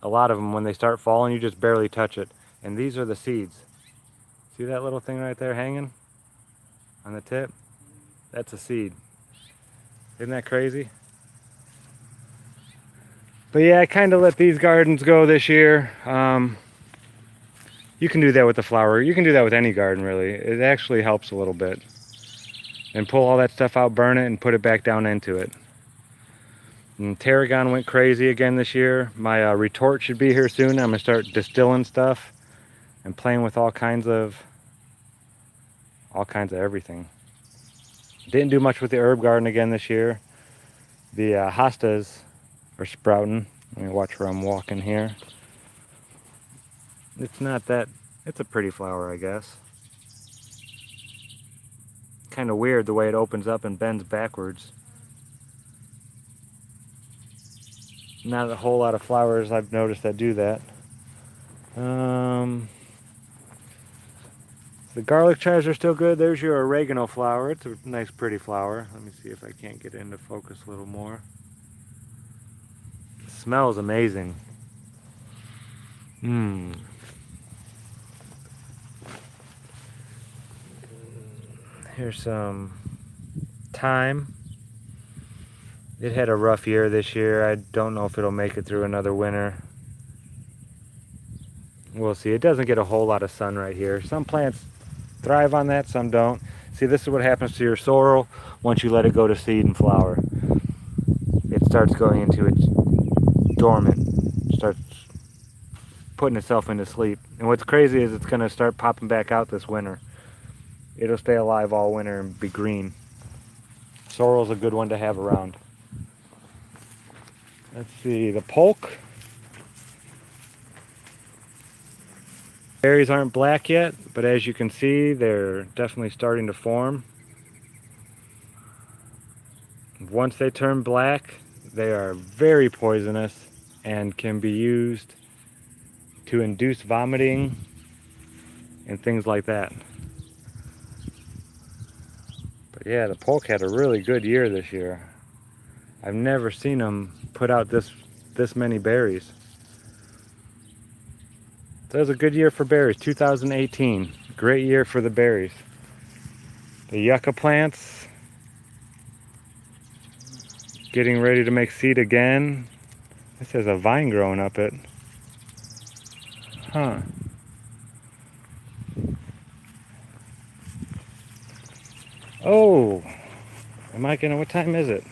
a lot of them, when they start falling, you just barely touch it. And these are the seeds. See that little thing right there hanging on the tip? That's a seed. Isn't that crazy? But yeah, I kind of let these gardens go this year. You can do that with the flower. You can do that with any garden, really. It actually helps a little bit. And pull all that stuff out, burn it, and put it back down into it. And tarragon went crazy again this year. My retort should be here soon. I'm going to start distilling stuff and playing with all kinds of everything. Didn't do much with the herb garden again this year. The hostas are sprouting. Let me watch where I'm walking here. It's a pretty flower, I guess. Kind of weird the way it opens up and bends backwards. Not a whole lot of flowers I've noticed that do that. The garlic chives are still good. There's your oregano flower. It's a nice pretty flower. Let me see if I can't get into focus a little more. It smells amazing. Here's some thyme. It had a rough year this year. I don't know if it'll make it through another winter. we'll see. It doesn't get a whole lot of sun right here. Some plants thrive on that, some don't. See, this is what happens to your sorrel once you let it go to seed and flower. It starts going into its dormant, starts putting itself into sleep. And what's crazy is it's going to start popping back out this winter. It'll stay alive all winter and be green. Sorrel's a good one to have around. Let's see, the polk. Berries aren't black yet, but as you can see, they're definitely starting to form. Once they turn black, they are very poisonous and can be used to induce vomiting and things like that. But yeah, the polk had a really good year this year. I've never seen them put out this many berries. So it was a good year for berries, 2018. Great year for the berries. The yucca plants, getting ready to make seed again. This has a vine growing up it. Huh. Oh, what time is it?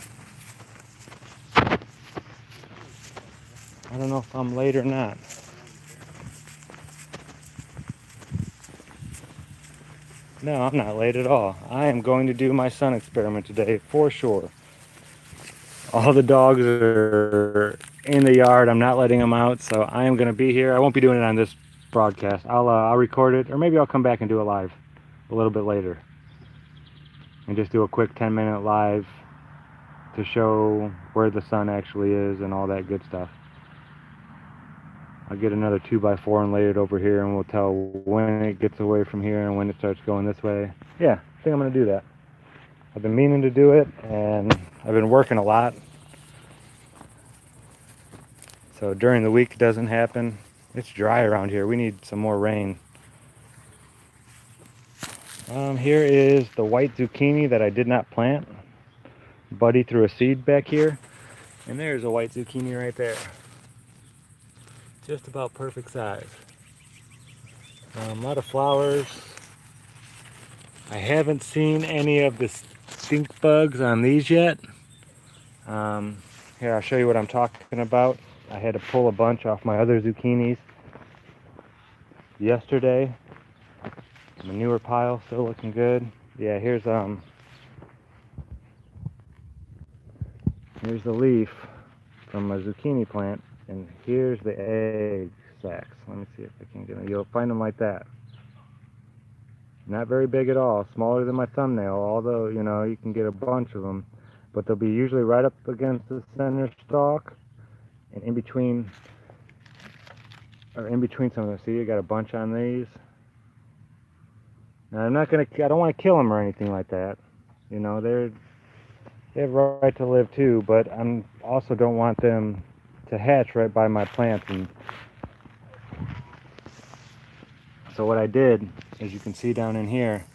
I don't know if I'm late or not. No, I'm not late at all. I am going to do my sun experiment today for sure. All the dogs are in the yard. I'm not letting them out, so I am going to be here. I won't be doing it on this broadcast. I'll record it, or maybe I'll come back and do it live a little bit later. And just do a quick 10-minute live to show where the sun actually is and all that good stuff. I'll get another 2x4 and lay it over here, and we'll tell when it gets away from here and when it starts going this way. Yeah, I think I'm going to do that. I've been meaning to do it, and I've been working a lot. So during the week it doesn't happen. It's dry around here. We need some more rain. Here is the white zucchini that I did not plant. Buddy threw a seed back here. And there's a white zucchini right there. Just about perfect size. A lot of flowers. I haven't seen any of the stink bugs on these yet. Here, I'll show you what I'm talking about. I had to pull a bunch off my other zucchinis yesterday. Manure pile still looking good. Yeah, here's the leaf from a zucchini plant, and here's the egg sacs. Let me see if I can get them. You'll find them like that. Not very big at all, smaller than my thumbnail, although, you know, you can get a bunch of them. But they'll be usually right up against the center stalk and in between some of them. See, you got a bunch on these. Now, I don't want to kill them or anything like that. You know, they have a right to live too, but I also don't want them to hatch right by my plants. And so what I did, as you can see down in here,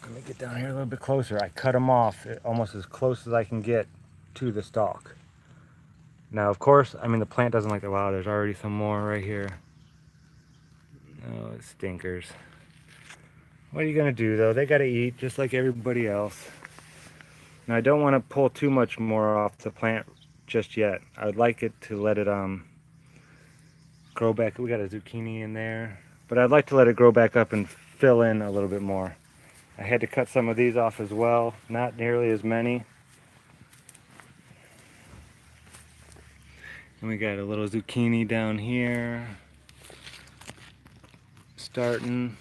let me get down here a little bit closer. I cut them off almost as close as I can get to the stalk. Now, of course, I mean, the plant doesn't like it. Wow, there's already some more right here. Oh, it stinkers. What are you going to do, though? They got to eat just like everybody else. Now, I don't want to pull too much more off the plant just yet. I would like it to let it grow back. We got a zucchini in there. But I'd like to let it grow back up and fill in a little bit more. I had to cut some of these off as well. Not nearly as many. And we got a little zucchini down here. Starting.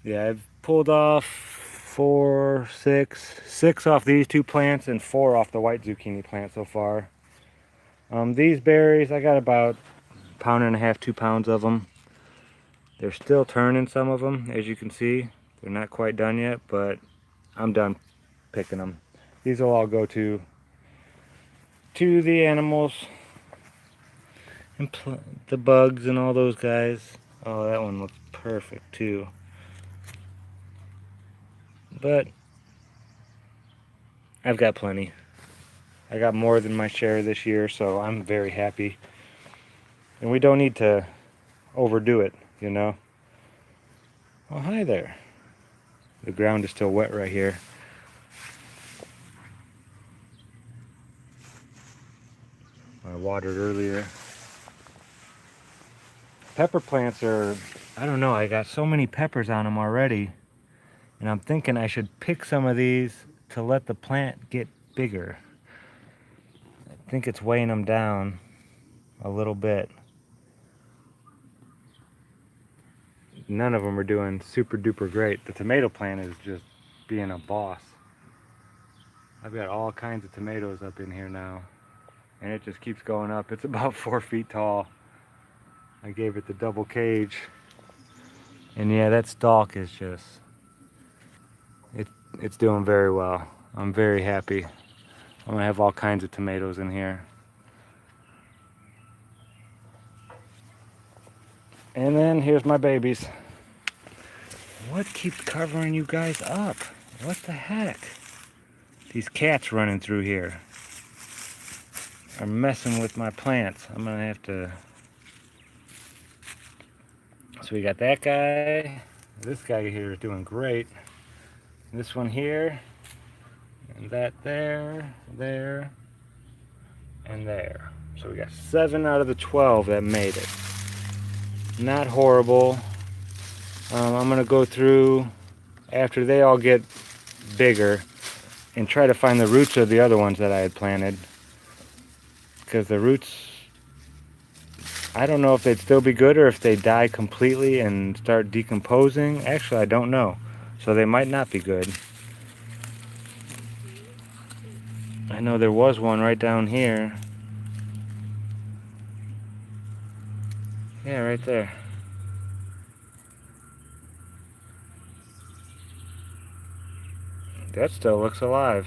Yeah, I've pulled off 6 off these 2 plants and 4 off the white zucchini plant so far. These berries, I got about 1.5 pounds, 2 pounds of them. They're still turning, some of them, as you can see. They're not quite done yet, but I'm done picking them. These will all go to the animals and the bugs and all those guys. Oh, that one looks perfect too. But I've got plenty. I got more than my share this year, so I'm very happy. And we don't need to overdo it, you know. Oh, hi there. The ground is still wet right here. I watered earlier. Pepper plants are, I don't know, I got so many peppers on them already. And I'm thinking I should pick some of these to let the plant get bigger. I think it's weighing them down a little bit. None of them are doing super duper great. The tomato plant is just being a boss. I've got all kinds of tomatoes up in here now. And it just keeps going up. It's about 4 feet tall. I gave it the double cage. And yeah, that stalk is just, it's doing very well. I'm very happy. I'm gonna have all kinds of tomatoes in here. And then here's my babies. What keeps covering you guys up? What the heck? These cats running through here are messing with my plants. I'm gonna have to. So we got that guy. This guy here is doing great. This one here, and that there, there, and there. So we got 7 out of the 12 that made it. Not horrible. I'm gonna go through after they all get bigger and try to find the roots of the other ones that I had planted, because the roots, I don't know if they'd still be good or if they die completely and start decomposing. Actually, I don't know, so they might not be good. I know there was one right down here. Yeah, right there. That still looks alive.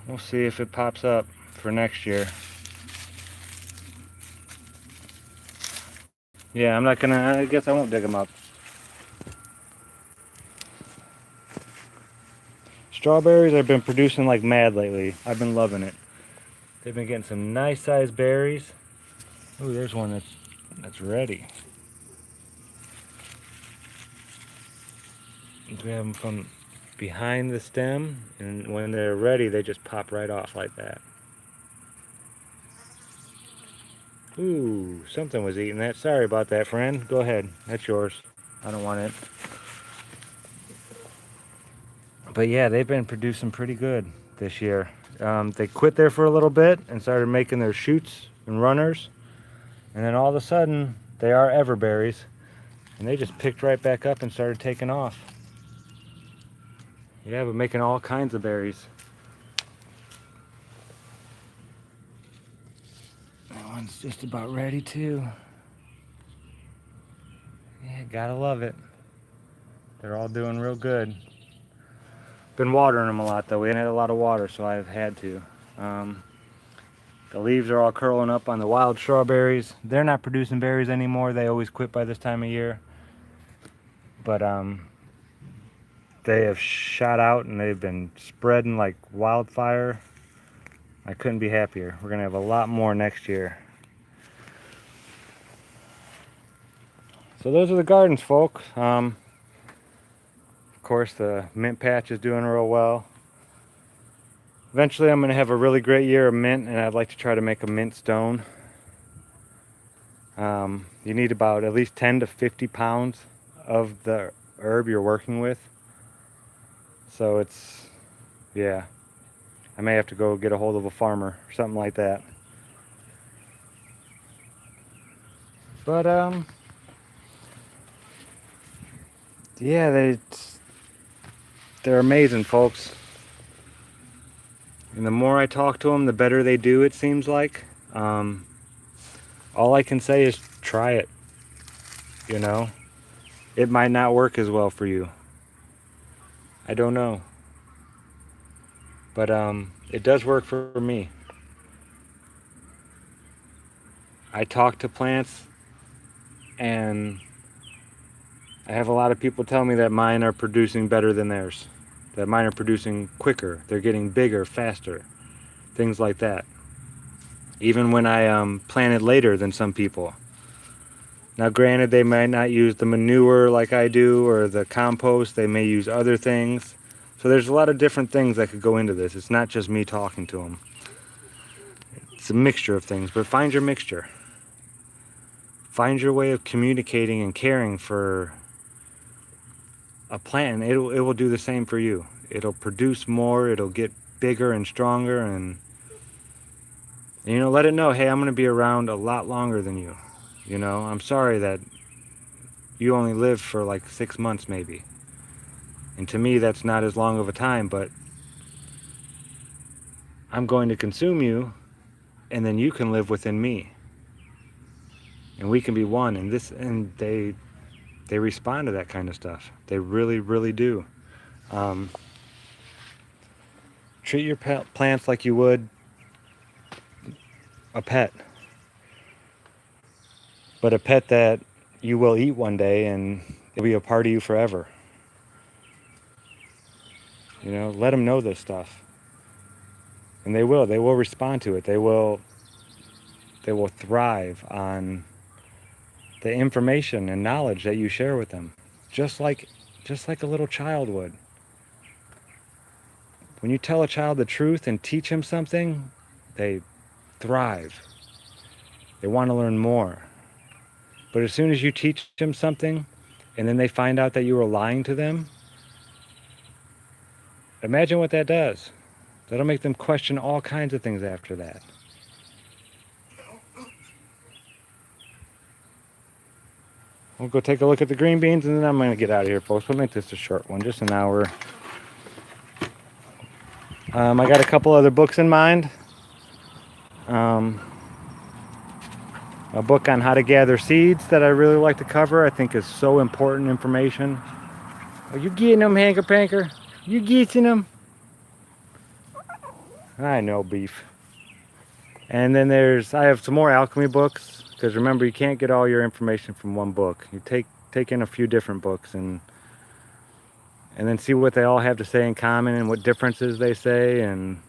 We'll see if it pops up for next year. Yeah, I'm not gonna, I guess I won't dig them up. Strawberries I've been producing like mad lately. I've been loving it. They've been getting some nice sized berries. Ooh, there's one that's ready. We have them from behind the stem, and when they're ready, they just pop right off like that. Ooh, something was eating that. Sorry about that, friend. Go ahead. That's yours. I don't want it. But yeah, they've been producing pretty good this year. They quit there for a little bit and started making their shoots and runners. And then all of a sudden, they are everberries. And they just picked right back up and started taking off. Yeah, but making all kinds of berries. That one's just about ready too. Yeah, gotta love it. They're all doing real good. Been watering them a lot though. We ain't had a lot of water, so I've had to. The leaves are all curling up on the wild strawberries. They're not producing berries anymore. They always quit by this time of year. But they have shot out and they've been spreading like wildfire. I couldn't be happier. We're gonna have a lot more next year. So those are the gardens, folks. Of course, the mint patch is doing real well. Eventually, I'm going to have a really great year of mint, and I'd like to try to make a mint stone. You need about at least 10 to 50 pounds of the herb you're working with. So it's, yeah, I may have to go get a hold of a farmer or something like that. But, yeah, they're amazing, folks. And the more I talk to them, the better they do, it seems like. All I can say is try it, you know. It might not work as well for you. I don't know. But it does work for me. I talk to plants, and I have a lot of people tell me that mine are producing better than theirs. that mine are producing quicker. They're getting bigger, faster, things like that. Even when I planted later than some people. Now, granted, they might not use the manure like I do or the compost. They may use other things. So there's a lot of different things that could go into this. It's not just me talking to them. It's a mixture of things, but find your mixture. Find your way of communicating and caring for a plant. It will do the same for you. It'll produce more. It'll get bigger and stronger, and let it know, hey, I'm going to be around a lot longer than you. I'm sorry that you only live for like 6 months maybe. And to me, that's not as long of a time, but I'm going to consume you, and then you can live within me. And we can be one. And they respond to that kind of stuff. They really, really do. Treat your plants like you would a pet. But a pet that you will eat one day and it'll be a part of you forever. Let them know this stuff. And they will respond to it. They will thrive on the information and knowledge that you share with them. Just like a little child would. When you tell a child the truth and teach him something, they thrive. They want to learn more. But as soon as you teach them something and then they find out that you were lying to them, imagine what that does. That'll make them question all kinds of things after that. We'll go take a look at the green beans and then I'm going to get out of here, folks. We'll make this a short one, just an hour. I got a couple other books in mind. A book on how to gather seeds that I really like to cover. I think is so important information. Are you getting them, Hanker Panker? You getting them? I know, beef. And then I have some more alchemy books, because remember, you can't get all your information from one book. You take in a few different books and then see what they all have to say in common and what differences they say, and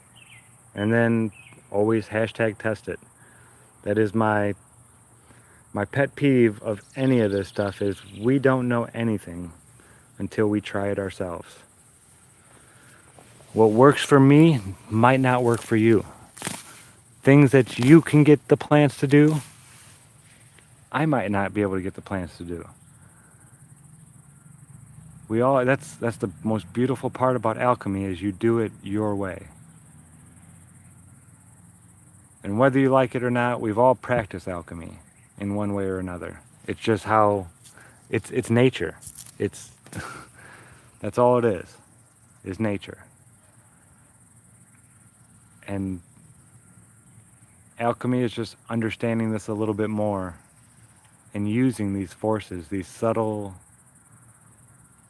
then always hashtag test it. That is my pet peeve of any of this stuff, is we don't know anything until we try it ourselves. What works for me might not work for you. Things that you can get the plants to do, I might not be able to get the plants to do. That's the most beautiful part about alchemy, is you do it your way. And whether you like it or not, we've all practiced alchemy in one way or another. It's just how it's nature. That's all it is nature. And alchemy is just understanding this a little bit more and using these forces, these subtle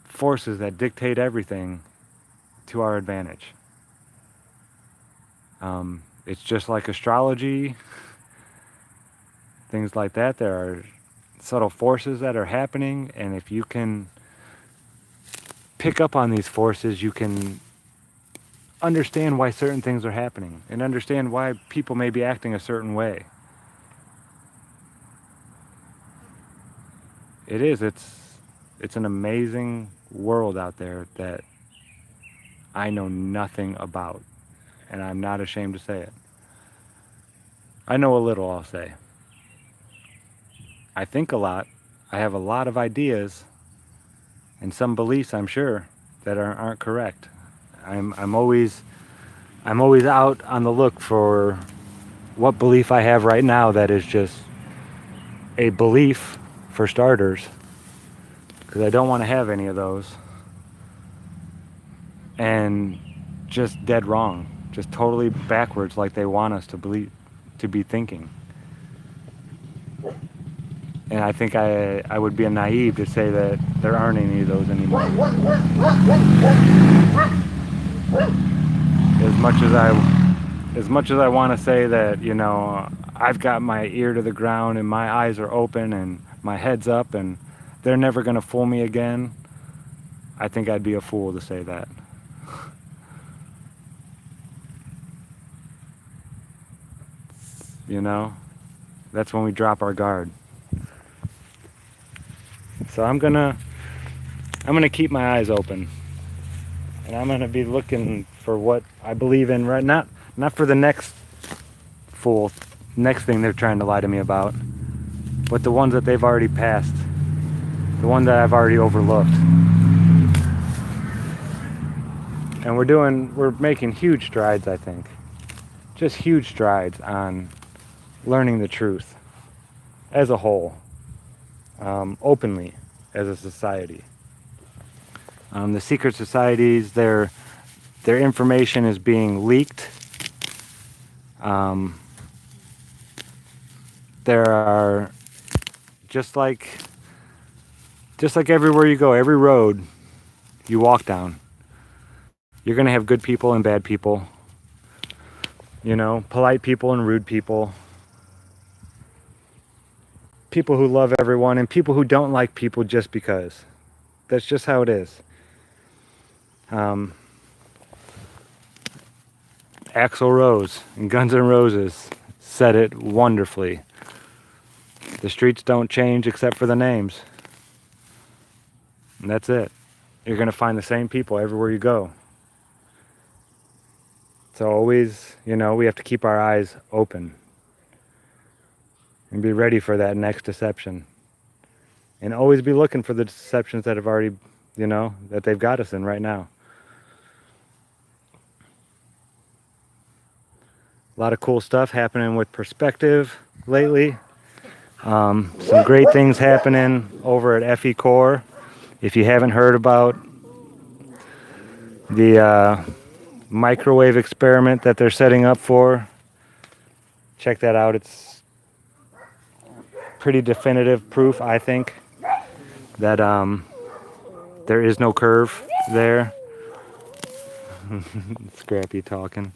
forces that dictate everything, to our advantage. It's just like astrology, things like that. There are subtle forces that are happening, and if you can pick up on these forces, you can understand why certain things are happening and understand why people may be acting a certain way. It's an amazing world out there that I know nothing about, and I'm not ashamed to say it. I know a little, I'll say. I think a lot. I have a lot of ideas and some beliefs, I'm sure, that aren't correct. I'm always out on the look for what belief I have right now that is just a belief, for starters, because I don't want to have any of those, and just dead wrong, just totally backwards, like they want us to believe, to be thinking. And I think I would be a naive to say that there aren't any of those anymore. As much as I want to say that, I've got my ear to the ground and my eyes are open and my head's up and they're never going to fool me again, I think I'd be a fool to say that. You know, that's when we drop our guard. So I'm gonna keep my eyes open, and I'm gonna be looking for what I believe in right now. Not for the next thing they're trying to lie to me about, but the ones that they've already passed, the one that I've already overlooked. And we're making huge strides, I think. Just huge strides on learning the truth as a whole, openly as a society. The secret societies, their information is being leaked. There are just like everywhere you go, every road you walk down, you're gonna have good people and bad people. You know, polite people and rude people. People who love everyone and people who don't like people just because. That's just how it is. Axl Rose and Guns N' Roses said it wonderfully. The streets don't change except for the names. And that's it. You're going to find the same people everywhere you go. So always, you know, we have to keep our eyes open and be ready for that next deception. And always be looking for the deceptions that have already, you know, that they've got us in right now. A lot of cool stuff happening with perspective lately. Some great things happening over at FE Core. If you haven't heard about the microwave experiment that they're setting up for, check that out. It's pretty definitive proof, I think, that there is no curve there. Scrappy talking.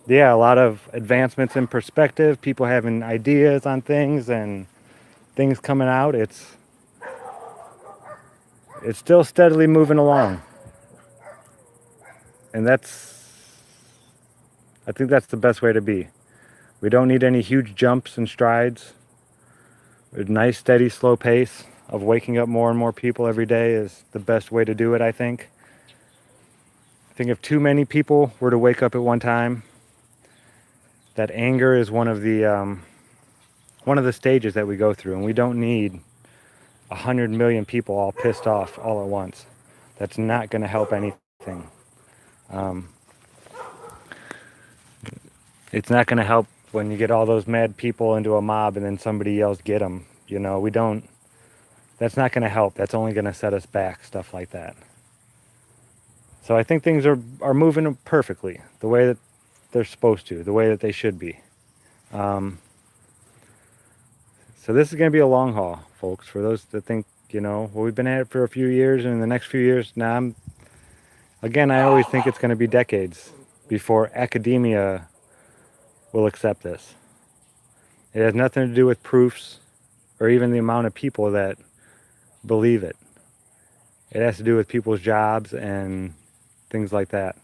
Yeah, a lot of advancements in perspective, people having ideas on things and things coming out. It's still steadily moving along. And I think that's the best way to be. We don't need any huge jumps and strides. A nice, steady, slow pace of waking up more and more people every day is the best way to do it, I think. I think if too many people were to wake up at one time, that anger is one of the stages that we go through, and we don't need 100 million people all pissed off all at once. That's not going to help anything. It's not going to help when you get all those mad people into a mob and then somebody yells, "Get them!" You know, that's not going to help. That's only going to set us back, stuff like that. So I think things are moving perfectly, the way that they're supposed to, the way that they should be. So this is going to be a long haul, folks, for those that think, you know, well, we've been at it for a few years, and in the next few years, I always think it's going to be decades before academia will accept this. It has nothing to do with proofs or even the amount of people that believe it. It has to do with people's jobs and things like that.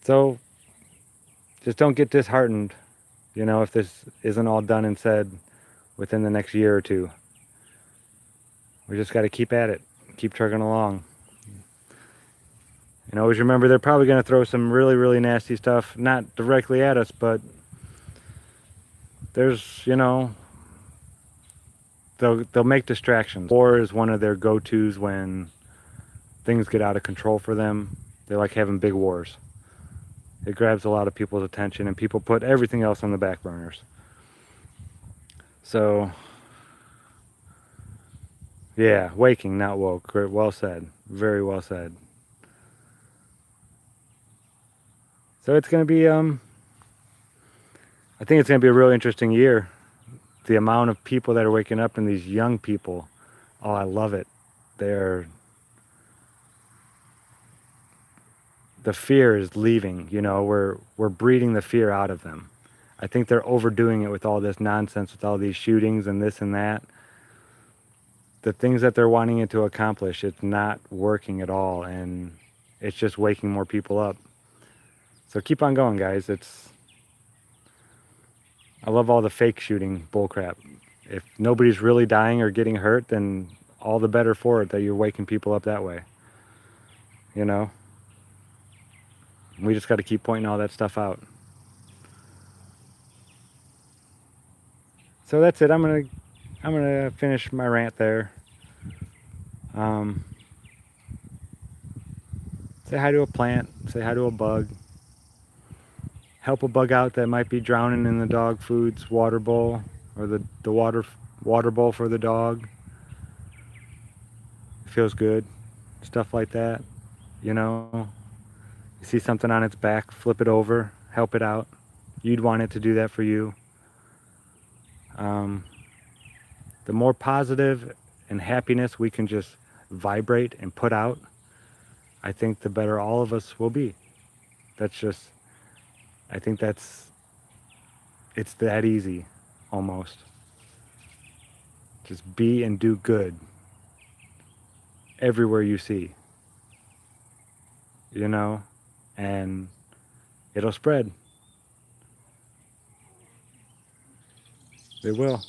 So just don't get disheartened, you know, if this isn't all done and said within the next year or two. We just got to keep at it, keep trucking along. And always remember, they're probably going to throw some really, really nasty stuff, not directly at us, but there's, you know, they'll make distractions. War is one of their go-tos when things get out of control for them. They like having big wars. It grabs a lot of people's attention, and people put everything else on the back burners. So, yeah, waking, not woke. Well said. Very well said. So it's going to be, I think it's going to be a really interesting year. The amount of people that are waking up, and these young people, oh, I love it. The fear is leaving, you know, we're breeding the fear out of them. I think they're overdoing it with all this nonsense, with all these shootings and this and that. the things that they're wanting it to accomplish, it's not working at all, and it's just waking more people up. So keep on going, guys. I love all the fake shooting bullcrap. If nobody's really dying or getting hurt, then all the better for it that you're waking people up that way. You know? We just got to keep pointing all that stuff out. So that's it. I'm gonna finish my rant there. Say hi to a plant. Say hi to a bug. Help a bug out that might be drowning in the dog food's water bowl, or the water bowl for the dog. It feels good. Stuff like that. You know, you see something on its back, flip it over, help it out. You'd want it to do that for you. The more positive and happiness we can just vibrate and put out, I think the better all of us will be. I think it's that easy, almost. Just be and do good everywhere you see, you know, and it'll spread. It will.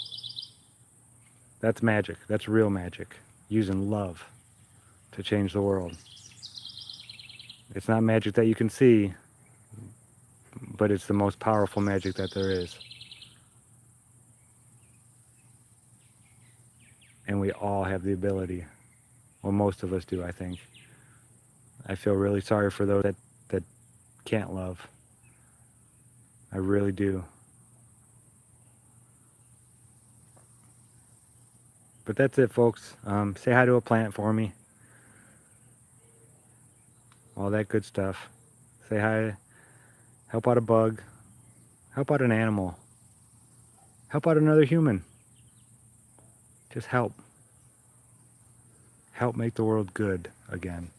That's magic. That's real magic. Using love to change the world. It's not magic that you can see, but it's the most powerful magic that there is. And we all have the ability. Well, most of us do, I think. I feel really sorry for those that can't love. I really do. But that's it, folks. Say hi to a plant for me. All that good stuff. Say hi. Help out a bug. Help out an animal. Help out another human. Just help. Help make the world good again.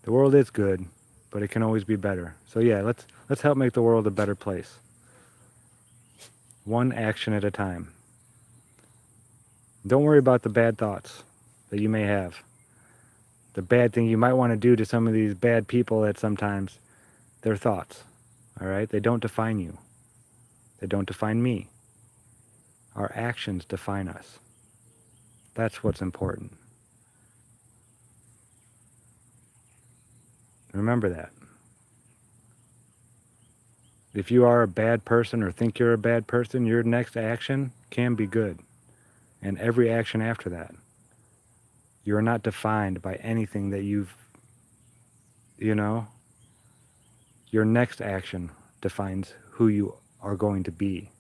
The world is good, but it can always be better. So yeah, let's help make the world a better place. One action at a time. Don't worry about the bad thoughts that you may have. The bad thing you might want to do to some of these bad people that sometimes they're thoughts. All right? They don't define you. They don't define me. Our actions define us. That's what's important. Remember that. If you are a bad person or think you're a bad person, your next action can be good. And every action after that. You are not defined by anything that your next action defines who you are going to be.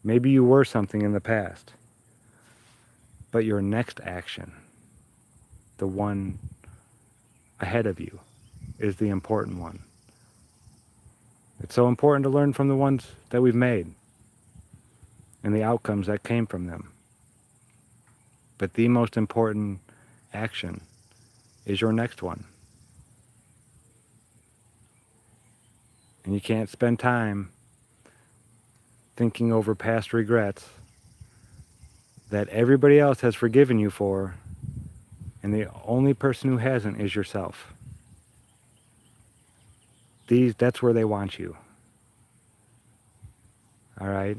Maybe you were something in the past, but your next action, the one ahead of you, is the important one. It's so important to learn from the ones that we've made and the outcomes that came from them. But the most important action is your next one. And you can't spend time thinking over past regrets that everybody else has forgiven you for, and the only person who hasn't is yourself. That's where they want you. All right?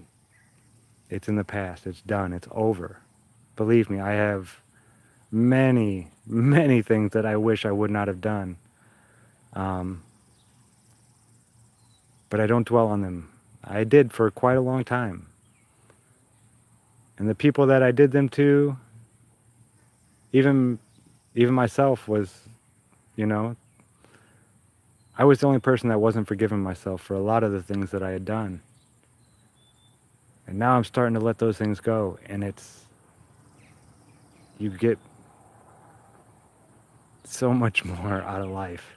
It's in the past. It's done. It's over. Believe me, I have many, many things that I wish I would not have done. But I don't dwell on them. I did for quite a long time. And the people that I did them to, even myself was, I was the only person that wasn't forgiving myself for a lot of the things that I had done. And now I'm starting to let those things go, and you get so much more out of life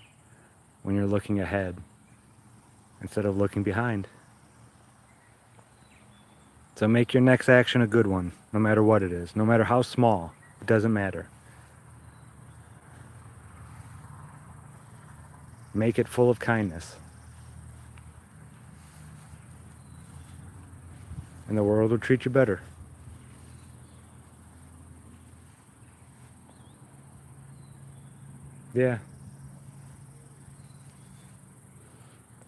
when you're looking ahead instead of looking behind. So make your next action a good one, no matter what it is, no matter how small, it doesn't matter. Make it full of kindness. And the world will treat you better. Yeah.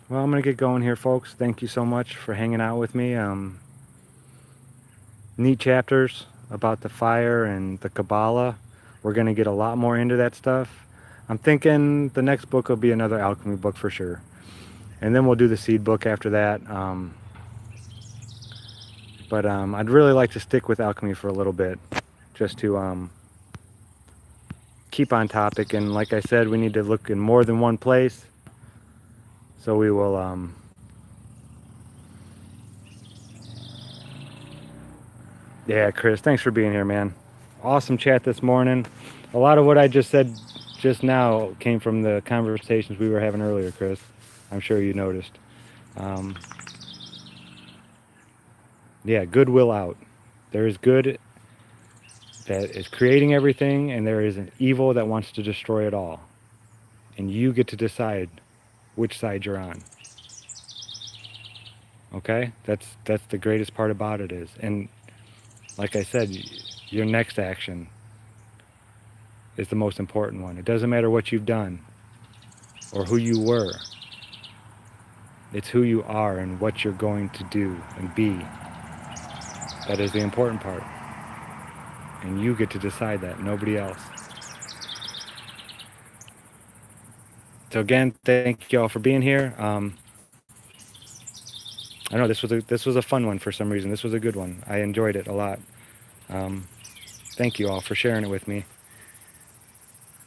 Well, I'm going to get going here, folks. Thank you so much for hanging out with me. Neat chapters about the fire and the Kabbalah. We're going to get a lot more into that stuff. I'm thinking the next book will be another alchemy book for sure. And then we'll do the seed book after that. But I'd really like to stick with alchemy for a little bit, just to keep on topic. And like I said, we need to look in more than one place. So we will... Yeah, Chris, thanks for being here, man. Awesome chat this morning. A lot of what I just said just now came from the conversations we were having earlier, Chris. I'm sure you noticed. Um, yeah, goodwill out. There is good that is creating everything, and there is an evil that wants to destroy it all. And you get to decide which side you're on. Okay? That's the greatest part about it is. And like I said, your next action is the most important one. It doesn't matter what you've done or who you were. It's who you are and what you're going to do and be. That is the important part. And you get to decide that, nobody else. So again, thank you all for being here. I know this was a fun one for some reason. This was a good one. I enjoyed it a lot. Thank you all for sharing it with me.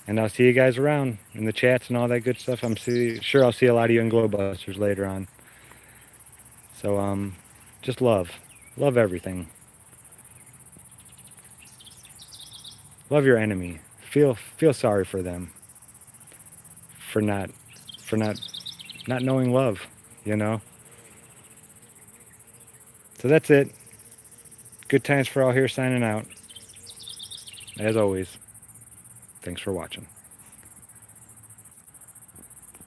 And I'll see you guys around in the chats and all that good stuff. Sure I'll see a lot of you in Glowbusters later on. So just love everything. Love your enemy. Feel sorry for them for not knowing love, you know. So that's it. Good times for all here signing out. As always, thanks for watching.